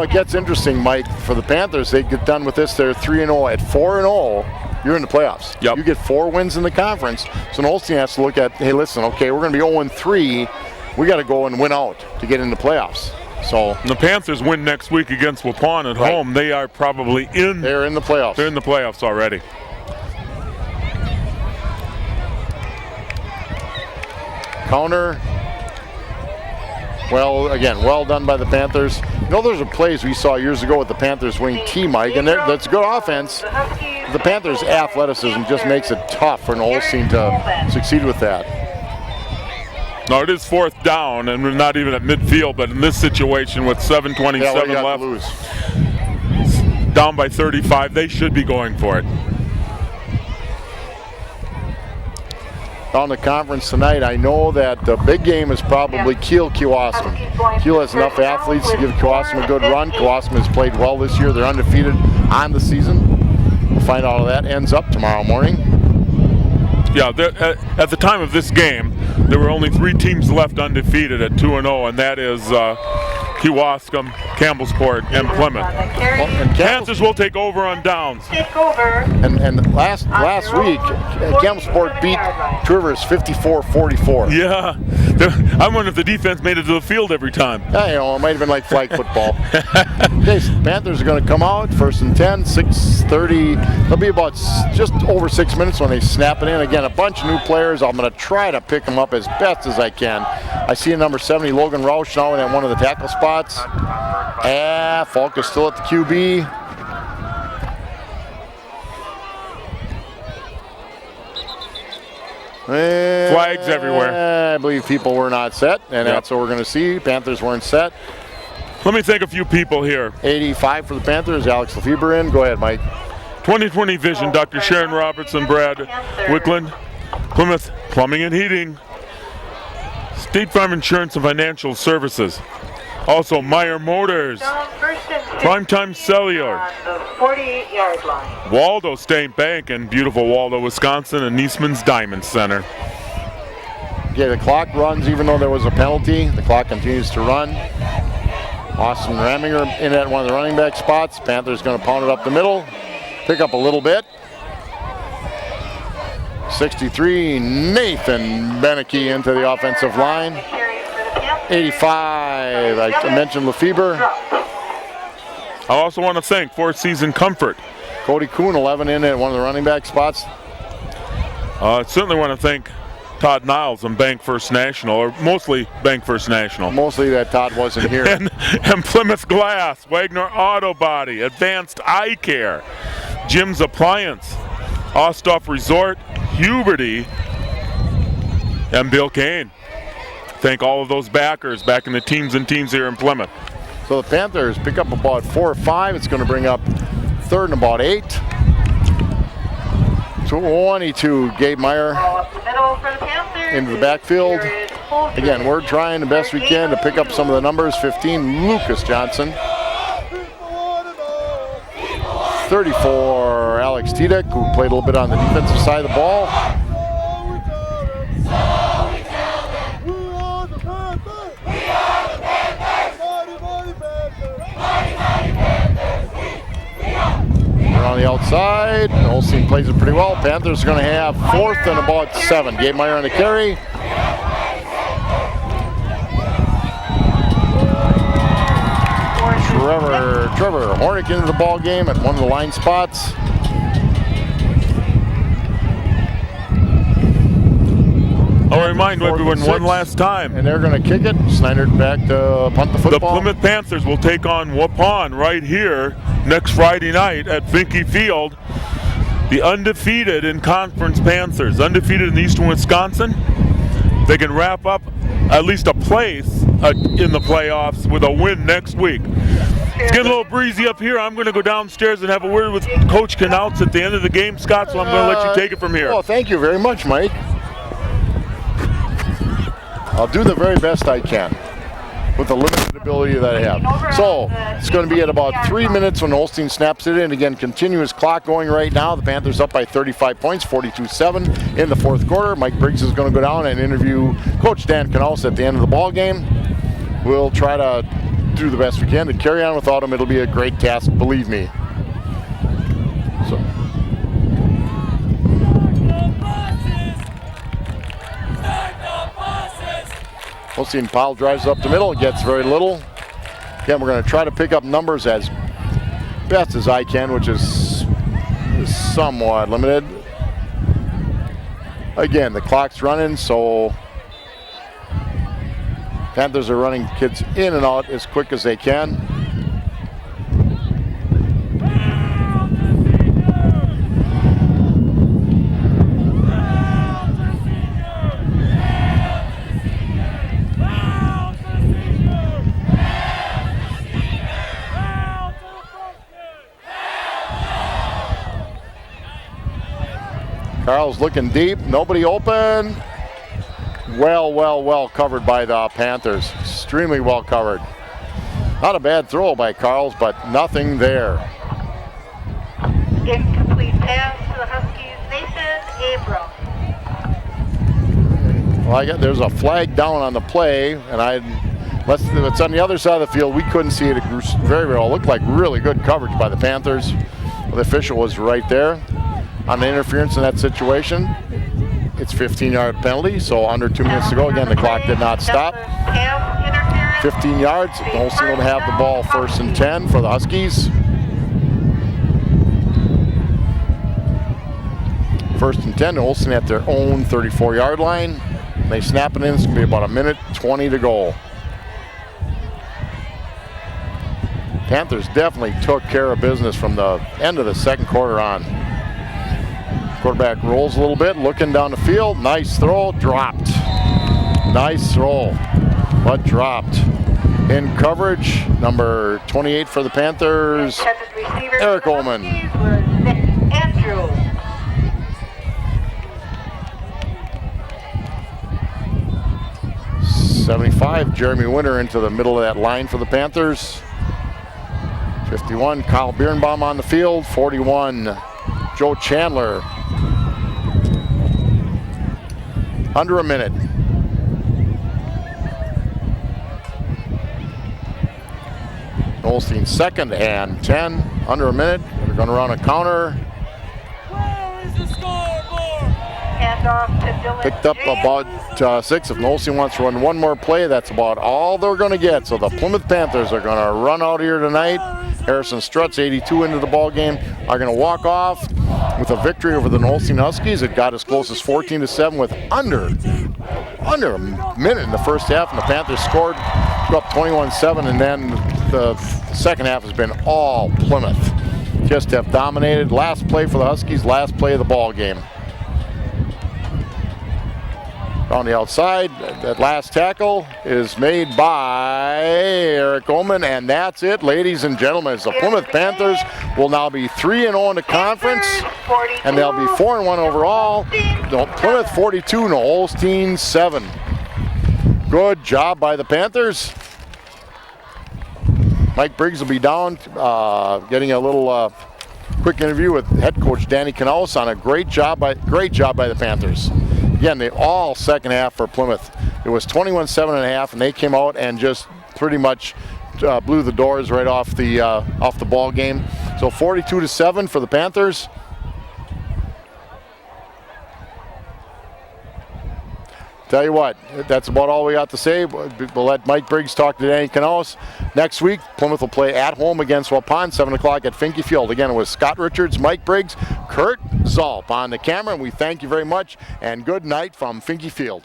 It gets interesting, Mike, for the Panthers. They get done with this. They're 3-0. At 4-0, you're in the playoffs. Yep. You get 4 wins in the conference. So Holstein has to look at, hey, listen, okay, we're going to be 0-3. We got to go and win out to get into playoffs. So the Panthers win next week against Waupun at home. They are probably in. They're in the playoffs. They're in the playoffs already. counter. Well, again, well done by the Panthers. You know, those are plays we saw years ago with the Panthers wing T, Mike, and that's good offense. The Panthers' athleticism just makes it tough for Holstein to succeed with that. No, it is 4th down, and we're not even at midfield, but in this situation with 7:27 left, down by 35, they should be going for it. On the conference tonight, I know that the big game is probably Kiel-Kewaskum. Kiel has enough athletes to give Kewaskum a good run. Kewaskum has played well this year. They're undefeated on the season. We'll find out how that ends up tomorrow morning. Yeah, at the time of this game, there were only 3 teams left undefeated at 2-0, and that is Kewaskum, Campbellsport, and Plymouth. And Panthers will take over on downs. Take over. And last week, Campbellsport beat Two Rivers 54-44. Yeah, I wonder if the defense made it to the field every time. Yeah, you know, it might have been like flag football. Okay, so the Panthers are going to come out, 1st and 10, 6:30. It'll be about just over 6 minutes when they snap it in. Again, a bunch of new players. I'm going to try to pick them up as best as I can. I see number 70, Logan Roush, now in at one of the tackle spots. Falk is still at the QB. Flags everywhere. I believe people were not set, and Yep. that's what we're going to see. Panthers weren't set. Let me thank a few people here. 85 for the Panthers. Alex Lefebvre in. Go ahead, Mike. 2020 Vision, Dr. Sharon Robertson, Brad Wickland, Plymouth Plumbing and Heating, State Farm Insurance and Financial Services, also Meyer Motors, Primetime Cellular, On the 48-yard line. Waldo State Bank in beautiful Waldo, Wisconsin, and Niesman's Diamond Center. Okay, the clock runs even though there was a penalty. The clock continues to run. Austin Raminger in at one of the running back spots. Panthers going to pound it up the middle. Pick up a little bit. 63, Nathan Beneke into the offensive line. 85, I mentioned Lefebvre. I also want to thank Fourth Season Comfort. Cody Kuhn, 11 in at one of the running back spots. Certainly want to thank Todd Niles and Bank First National, or mostly Bank First National. Mostly that Todd wasn't here. And Plymouth Glass, Wagner Auto Body, Advanced Eye Care, Jim's Appliance, Osthoff Resort, Huberty, and Bill Kane. Thank all of those backers backing the teams and teams here in Plymouth. So the Panthers pick up about 4 or 5. It's going to bring up 3rd and about 8. 22, Gabe Meyer Up the middle for the Panthers. into the backfield. Here is Holden. Again, we're trying the best we can to pick up some of the numbers. 15, Lucas Johnson. 34, Alex Tedek, who played a little bit on the defensive side of the ball. We're on the outside. Holstein plays it pretty well. Panthers are going to have 4th and about 7. Gabe Meyer on the carry. Trevor Hornick into the ball game at one of the line spots. I'll remind everyone one last time. And they're going to kick it. Snyder back to punt the The football. Plymouth Panthers will take on Waupun right here next Friday night at Finke Field. The undefeated in conference Panthers, undefeated in eastern Wisconsin. They can wrap up at least a place in the playoffs with a win next week. It's getting a little breezy up here. I'm going to go downstairs and have a word with Coach Knauts at the end of the game, Scott, so I'm going to let you take it from here. Well, thank you very much, Mike. I'll do the very best I can with the limited ability that I have. So it's going to be at about 3 minutes when Holstein snaps it in. Again, continuous clock going right now. The Panthers up by 35 points, 42-7 in the 4th quarter. Mike Briggs is going to go down and interview Coach Dan Knauts at the end of the ball game. We'll try to do the best we can to carry on without him. It'll be a great task, believe me. So. Holstein Powell drives up the middle, gets very little. Again, we're going to try to pick up numbers as best as I can, which is somewhat limited. Again, the clock's running, so Panthers are running kids in and out as quick as they can. Carl's looking deep, nobody open. Well covered by the Panthers. Extremely well covered. Not a bad throw by Carls, but nothing there. Incomplete pass to the Huskies, Nathan Abram. Well, there's a flag down on the play, and it's on the other side of the field. We couldn't see it very well. It looked like really good coverage by the Panthers. The official was right there on the interference in that situation. It's 15-yard penalty, so under 2 minutes to go. Again, the clock did not stop. 15 yards. Olsen will have the ball 1st and 10 for the Huskies. 1st and 10, Olsen at their own 34-yard line. They snap it in. It's going to be about 1:20 to go. Panthers definitely took care of business from the end of the second quarter on. Quarterback rolls a little bit, looking down the field. Nice throw, dropped. Nice throw, but dropped. In coverage, number 28 for the Panthers, Eric Ullman. Andrew. '75, Jeremy Winter into the middle of that line for the Panthers. 51, Kyle Birnbaum on the field. 41, Joe Chandler. Under a minute. Olstein 2nd and 10. Under a minute. They're going to run a counter. Where is the scoreboard? Handoff to Dylan Picked up James. about 6. If Olstein wants to run one more play, that's about all they're going to get. So the Plymouth Panthers are going to run out here tonight. Harrison Struts, 82 into the ball game, are going to walk off with a victory over the Olstein Huskies. It got as close as 14-7 with under a minute in the first half, and the Panthers scored up 21-7, and then the second half has been all Plymouth. Just have dominated. Last play for the Huskies, last play of the ball game. On the outside, that last tackle is made by Eric Ullman, and that's it, ladies and gentlemen. The Plymouth Panthers will now be 3-0 in the conference, and they'll be 4-1 overall. Plymouth 42, Olstein 7. Good job by the Panthers. Mike Briggs will be down, getting a little quick interview with head coach Danny Canales on a great job by the Panthers. Again, they all second half for Plymouth. It was 21-7.5, and they came out and just pretty much blew the doors right off the ball game. So 42-7 for the Panthers. Tell you what, that's about all we got to say. We'll let Mike Briggs talk to Danny Canales. Next week, Plymouth will play at home against Waupun, 7 o'clock at Finke Field. Again, it was Scott Richards, Mike Briggs, Kurt Zalp on the camera, and we thank you very much, and good night from Finke Field.